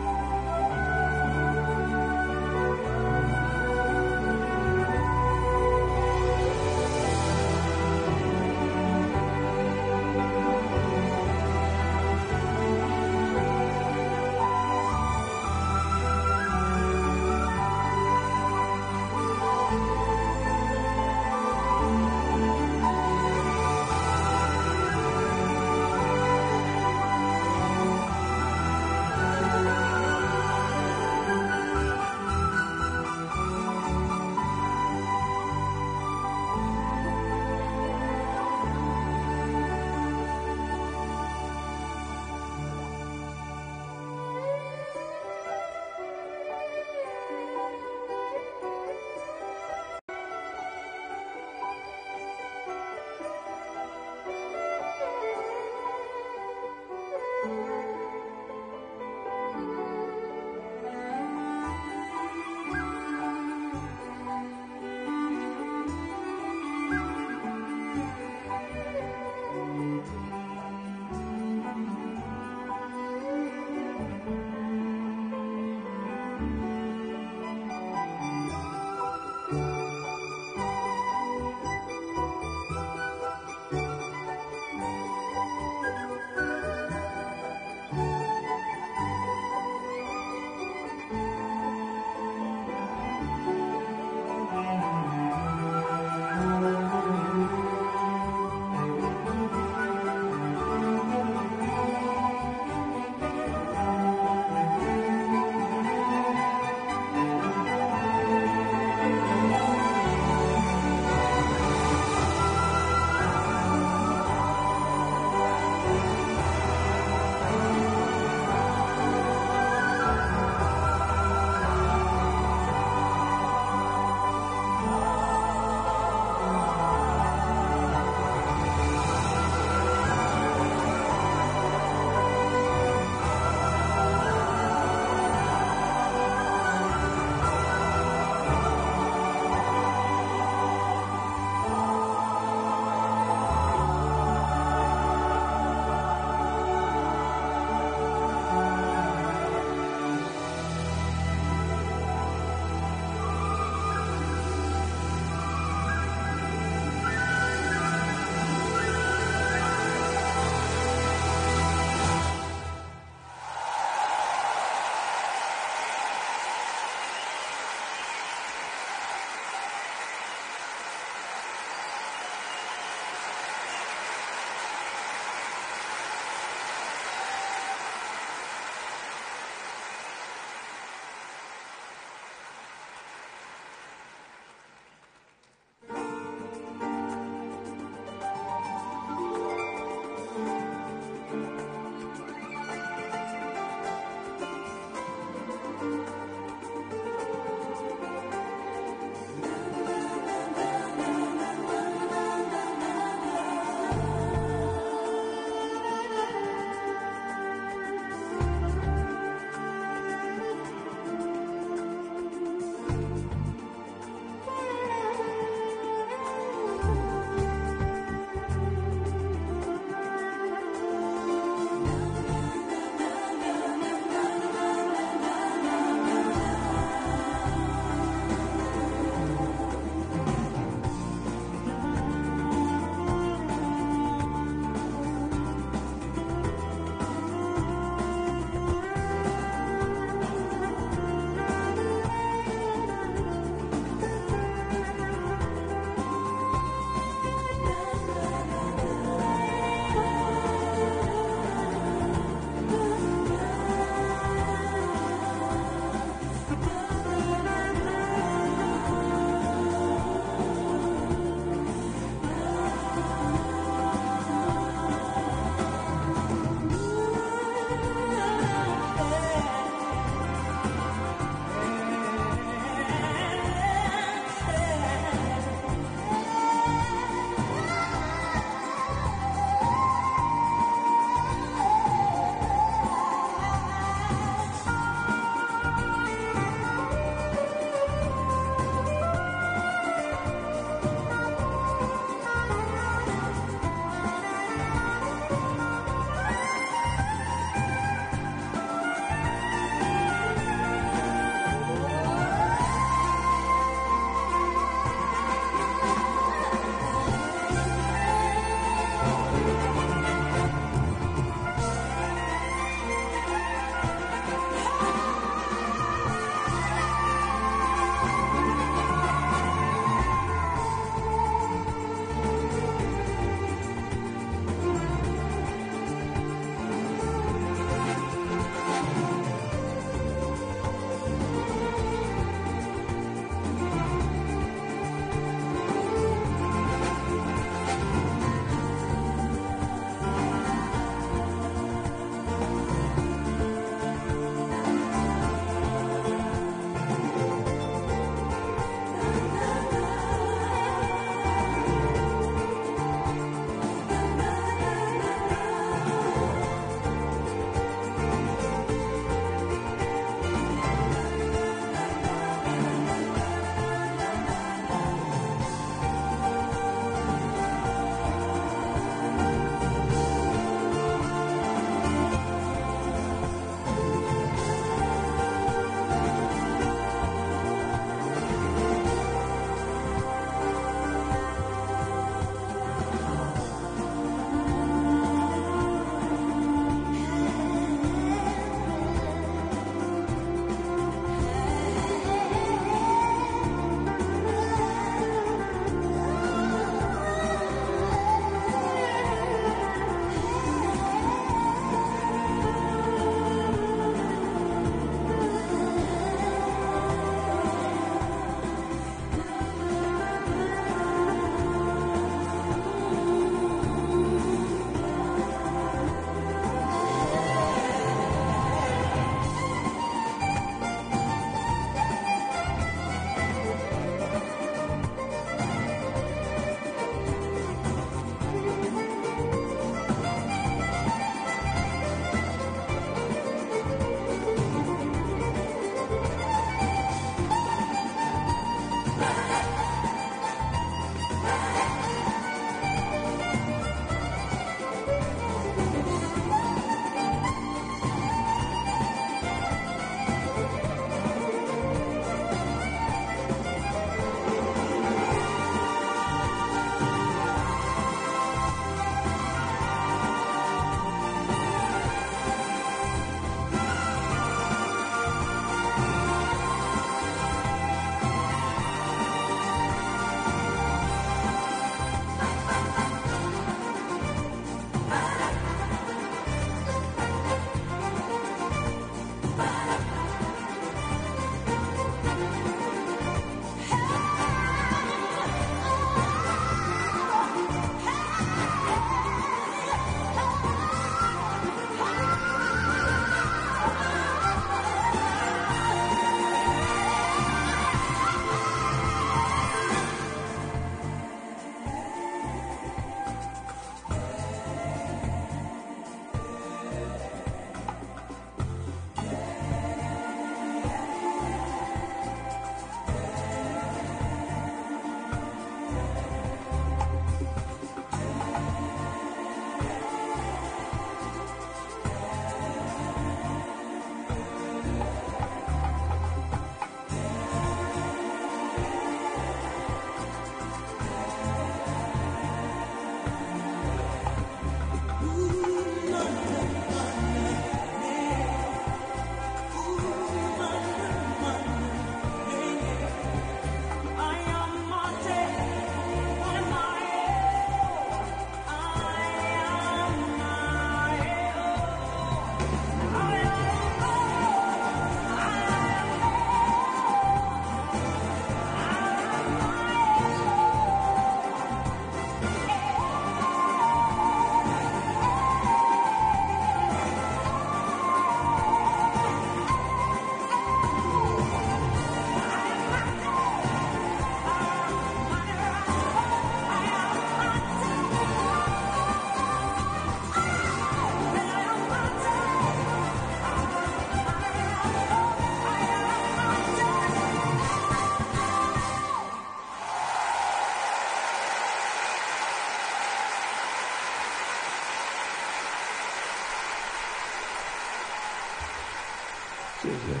kid.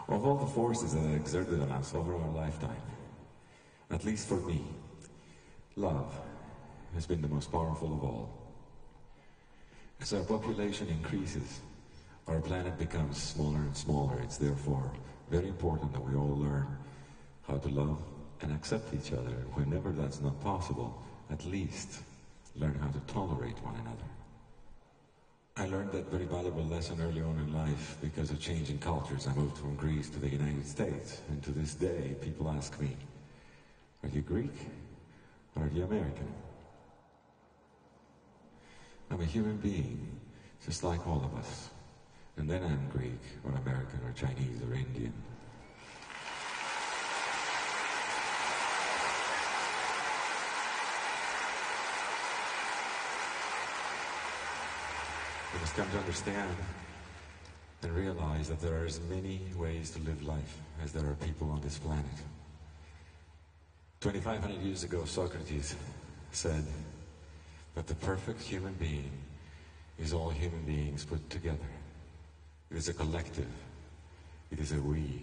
Of all the forces that are exerted on us over our lifetime, at least for me, love has been the most powerful of all. As our population increases, our planet becomes smaller and smaller. It's therefore very important that we all learn how to love and accept each other. Whenever that's not possible, at least learn how to tolerate one another. I learned that very valuable lesson early on in life because of changing cultures. I moved from Greece to the United States, and to this day people ask me, are you Greek or are you American? I'm a human being, just like all of us. And then I'm Greek or American or Chinese or Indian. We must come to understand and realize that there are as many ways to live life as there are people on this planet. 2,500 years ago, Socrates said that the perfect human being is all human beings put together. It is a collective. It is a we.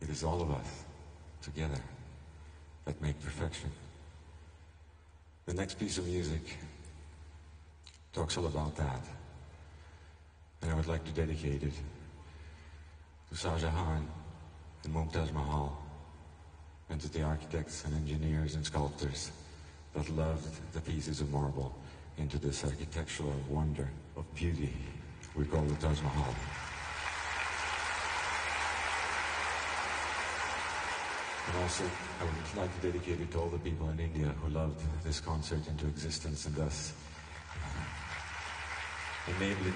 It is all of us together that make perfection. The next piece of music talks all about that. And I would like to dedicate it to Shah Jahan and Mumtaz Mahal, and to the architects and engineers and sculptors that loved the pieces of marble into this architectural wonder of beauty we call the Taj Mahal. And also, I would like to dedicate it to all the people in India who loved this concert into existence, and thus enabling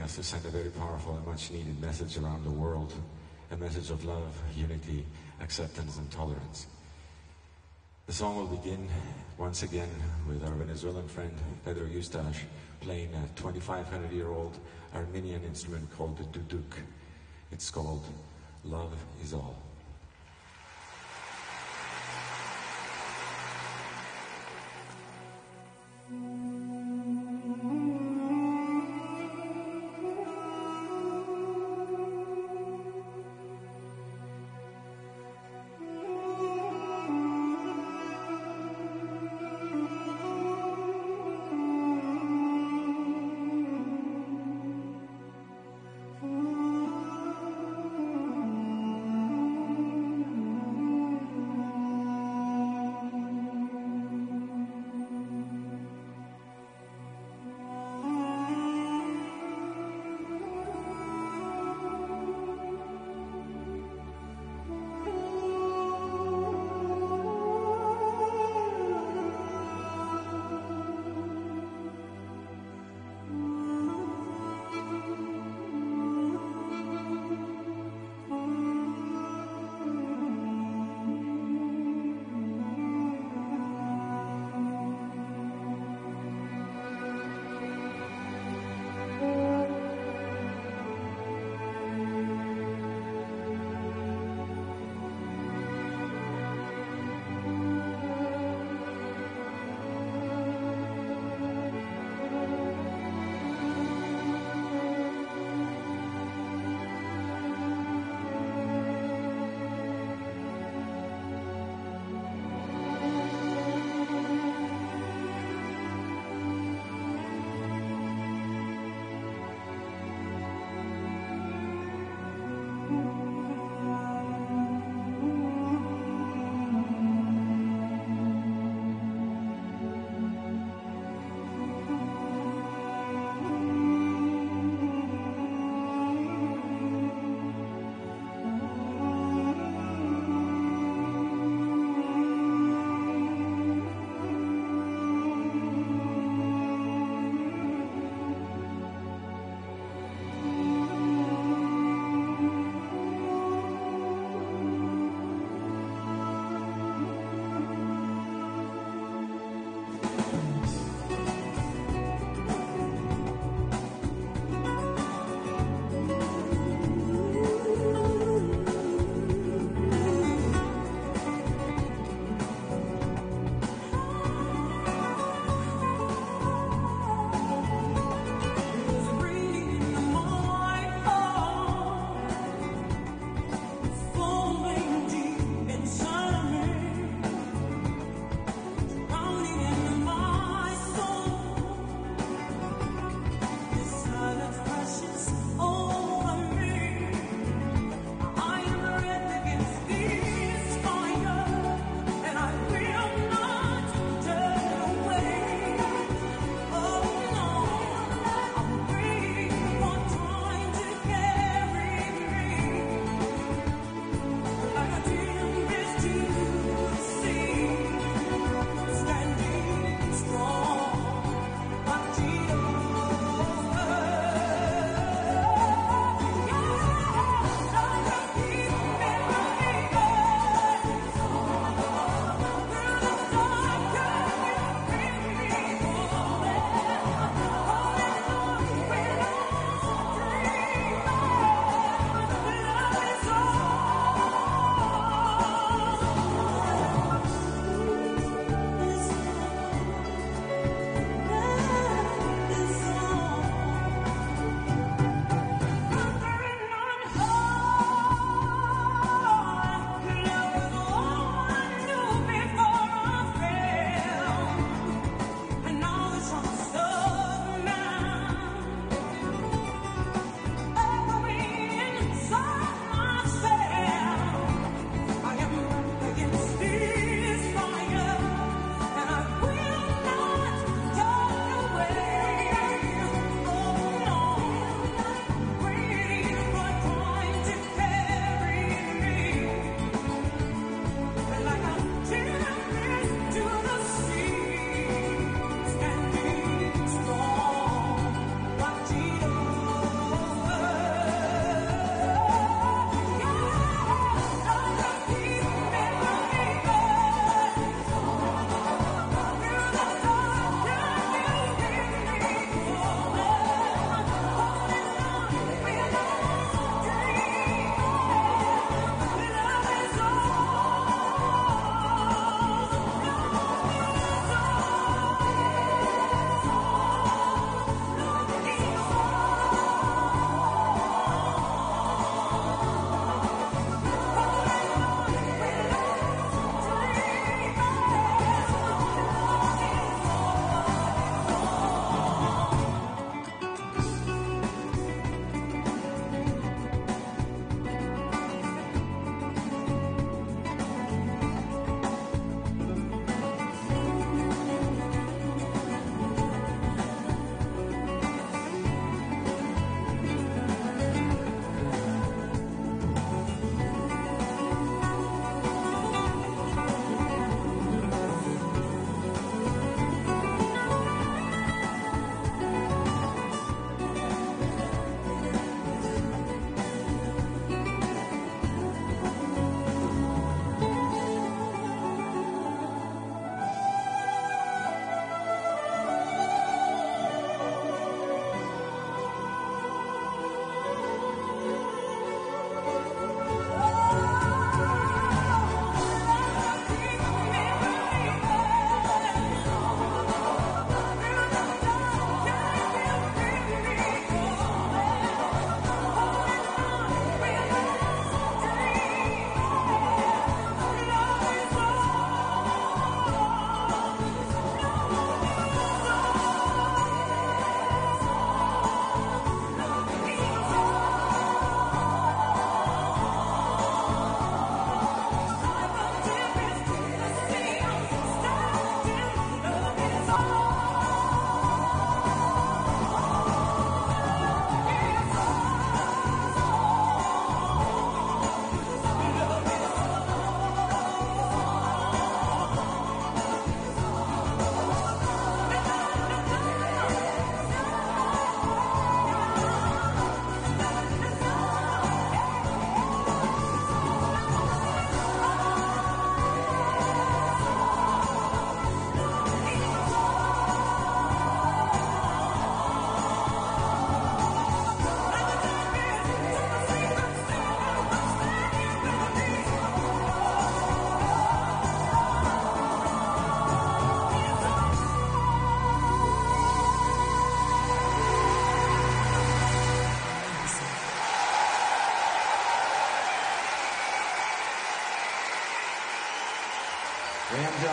us to send a very powerful and much needed message around the world, a message of love, unity, acceptance, and tolerance. The song will begin once again with our Venezuelan friend Pedro Eustache playing a 2,500-year-old Armenian instrument called the duduk. It's called Love Is All.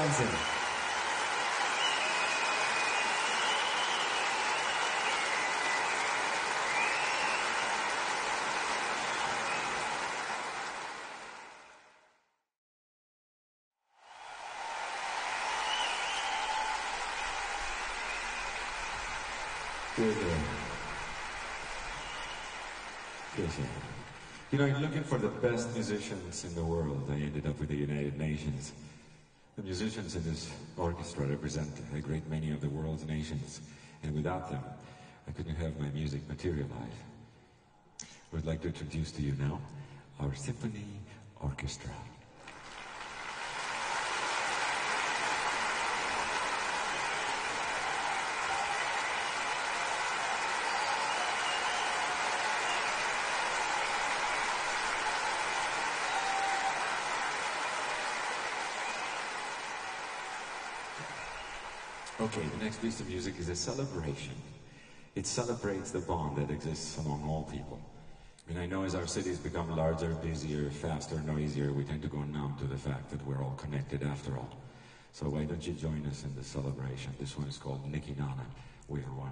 dancing. Good. You know, in looking for the best musicians in the world, I ended up with the United Nations. The musicians in this orchestra represent a great many of the world's nations, and without them, I couldn't have my music materialize. I would like to introduce to you now our symphony orchestra. Okay, the next piece of music is a celebration. It celebrates the bond that exists among all people. And I know as our cities become larger, busier, faster, noisier, we tend to go numb to the fact that we're all connected after all. So why don't you join us in the celebration? This one is called Nikinana, We're One.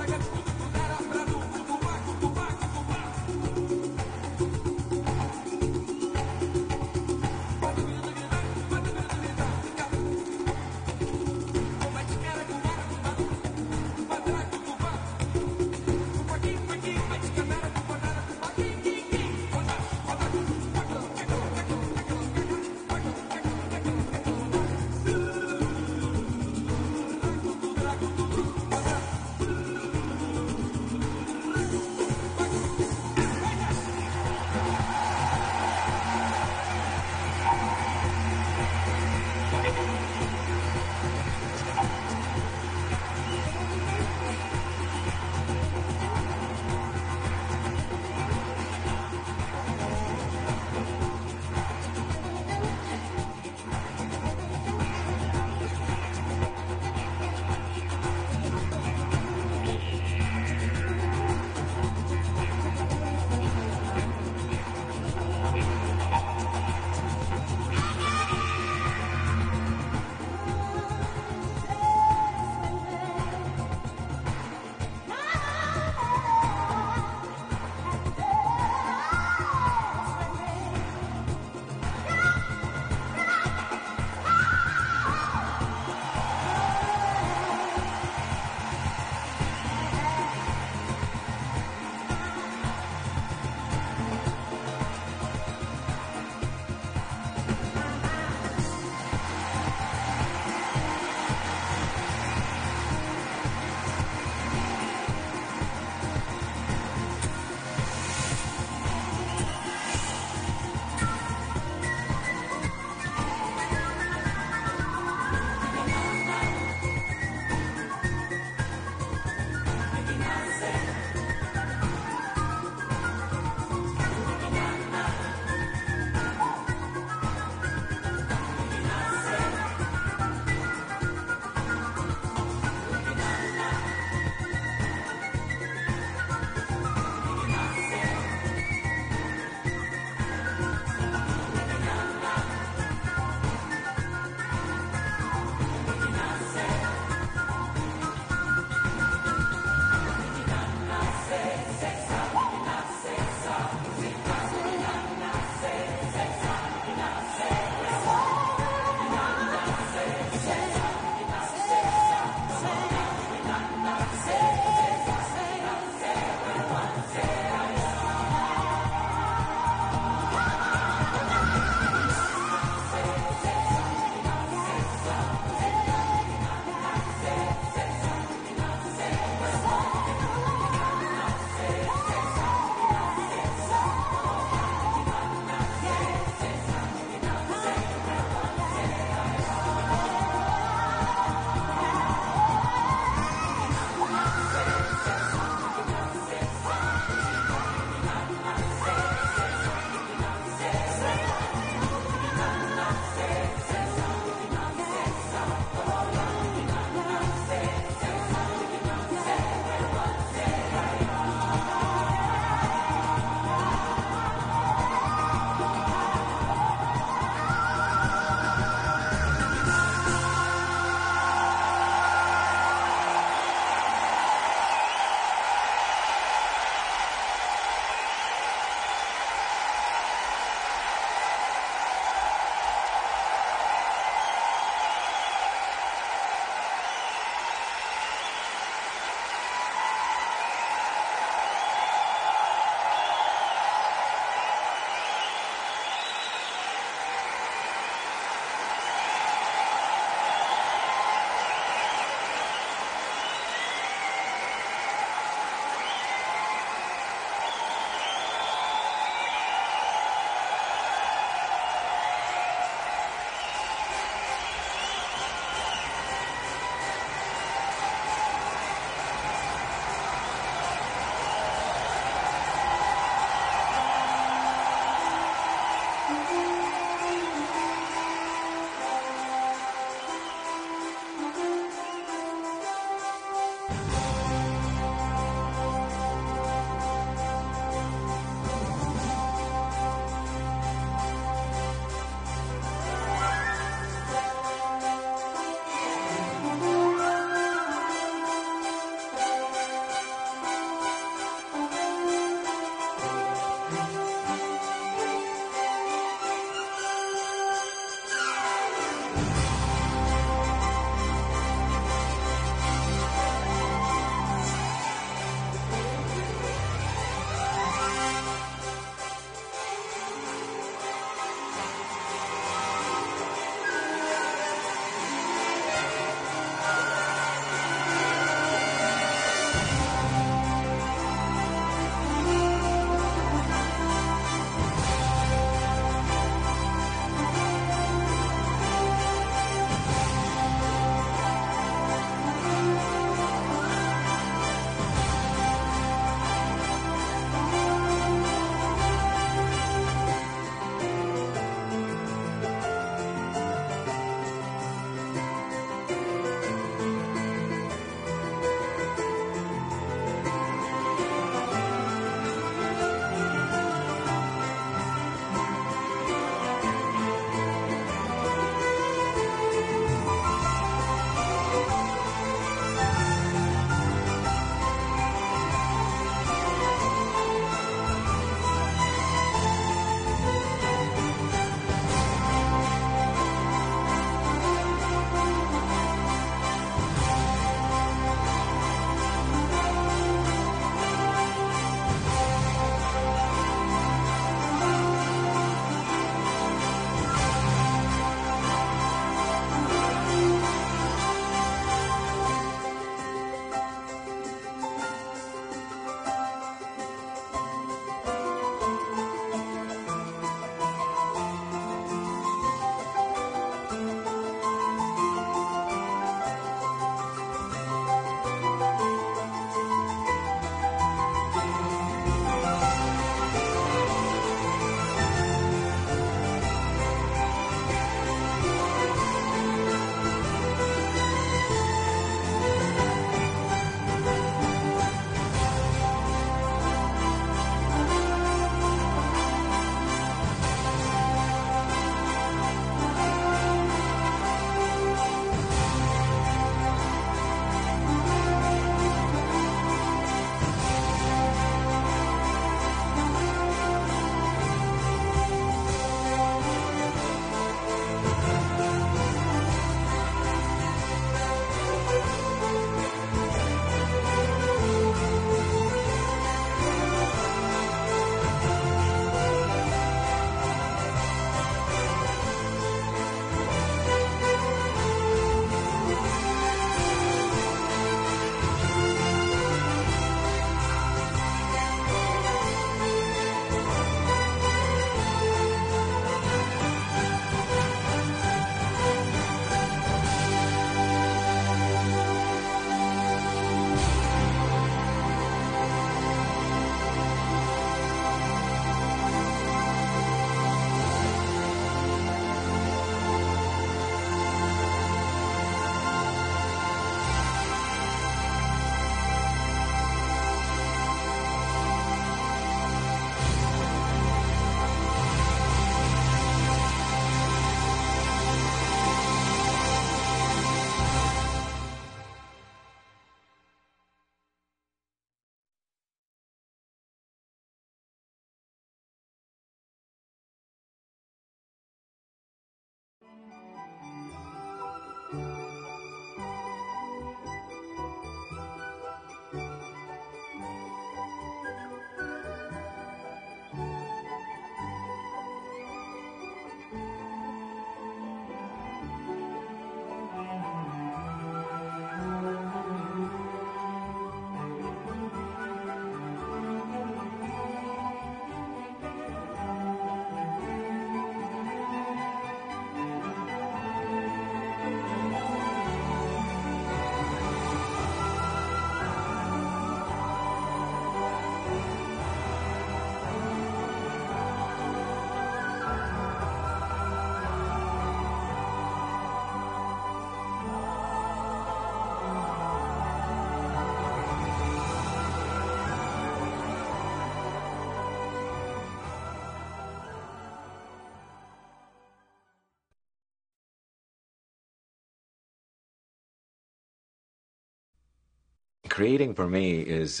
Creating for me is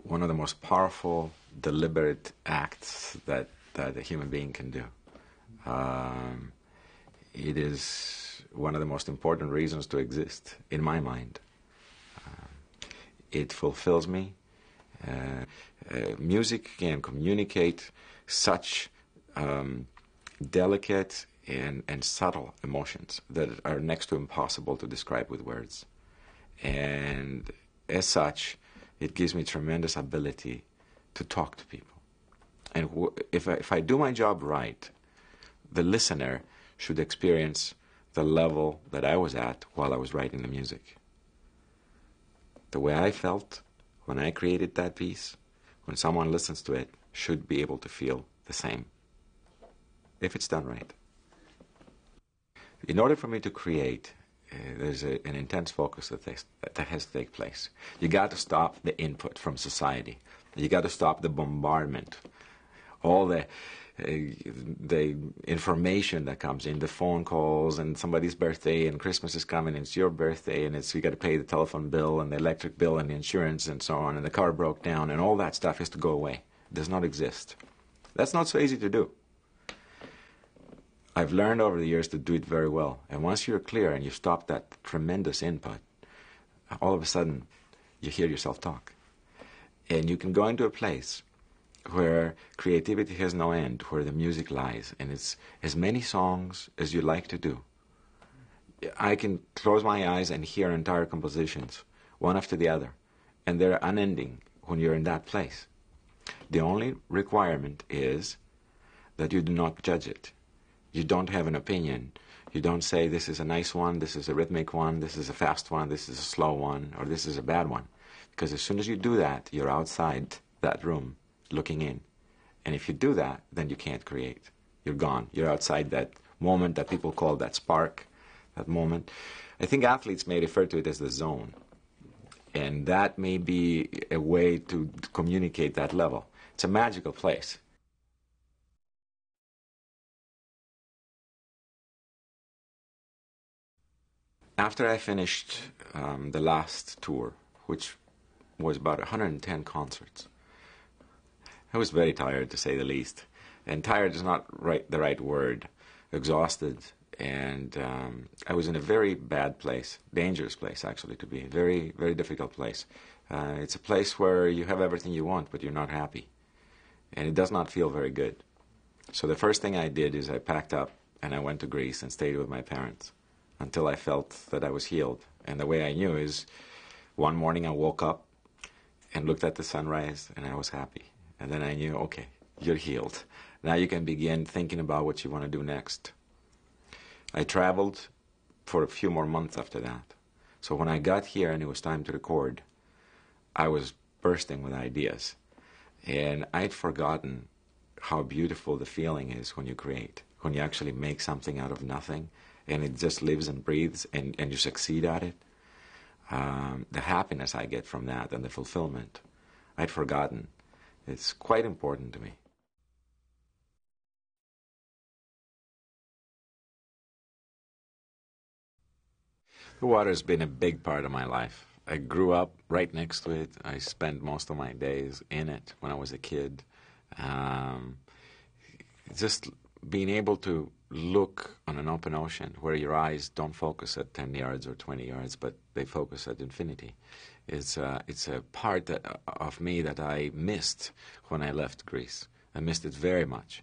one of the most powerful, deliberate acts that a human being can do. It is one of the most important reasons to exist, in my mind. It fulfills me. Music can communicate such delicate and subtle emotions that are next to impossible to describe with words. And as such, it gives me tremendous ability to talk to people. And if I do my job right, the listener should experience the level that I was at while I was writing the music. The way I felt when I created that piece, when someone listens to it, should be able to feel the same, if it's done right. In order for me to create, there's an intense focus that has to take place. You got to stop the input from society. You got to stop the bombardment, all the information that comes in, the phone calls, and somebody's birthday, and Christmas is coming, and it's your birthday, and you got to pay the telephone bill, and the electric bill, and the insurance, and so on, and the car broke down, and all that stuff has to go away. It does not exist. That's not so easy to do. I've learned over the years to do it very well. And once you're clear and you stop that tremendous input, all of a sudden you hear yourself talk. And you can go into a place where creativity has no end, where the music lies, and it's as many songs as you like to do. I can close my eyes and hear entire compositions, one after the other, and they're unending when you're in that place. The only requirement is that you do not judge it. You don't have an opinion. You don't say this is a nice one, this is a rhythmic one, this is a fast one, this is a slow one, or this is a bad one. Because as soon as you do that, you're outside that room looking in. And if you do that, then you can't create. You're gone. You're outside that moment that people call that spark, that moment. I think athletes may refer to it as the zone. And that may be a way to communicate that level. It's a magical place. After I finished the last tour, which was about 110 concerts, I was very tired, to say the least. And tired is not the right word. Exhausted. And I was in a very bad place, dangerous place, actually, to be. Very, very difficult place. It's a place where you have everything you want, but you're not happy. And it does not feel very good. So the first thing I did is I packed up and I went to Greece and stayed with my parents until I felt that I was healed. And the way I knew is one morning I woke up and looked at the sunrise and I was happy. And then I knew, okay, you're healed. Now you can begin thinking about what you want to do next. I traveled for a few more months after that. So when I got here and it was time to record, I was bursting with ideas. And I'd forgotten how beautiful the feeling is when you create, when you actually make something out of nothing, and it just lives and breathes, and you succeed at it. The happiness I get from that and the fulfillment, I'd forgotten. It's quite important to me. The water has been a big part of my life. I grew up right next to it. I spent most of my days in it when I was a kid. Just being able to look on an open ocean where your eyes don't focus at 10 yards or 20 yards, but they focus at infinity. It's a part of me that I missed when I left Greece. I missed it very much,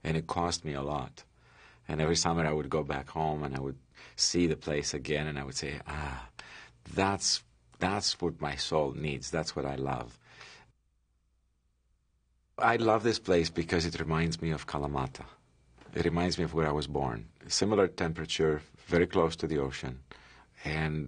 and it cost me a lot. And every summer I would go back home and I would see the place again, and I would say, that's what my soul needs. That's what I love. I love this place because it reminds me of Kalamata. It reminds me of where I was born. Similar temperature, very close to the ocean, and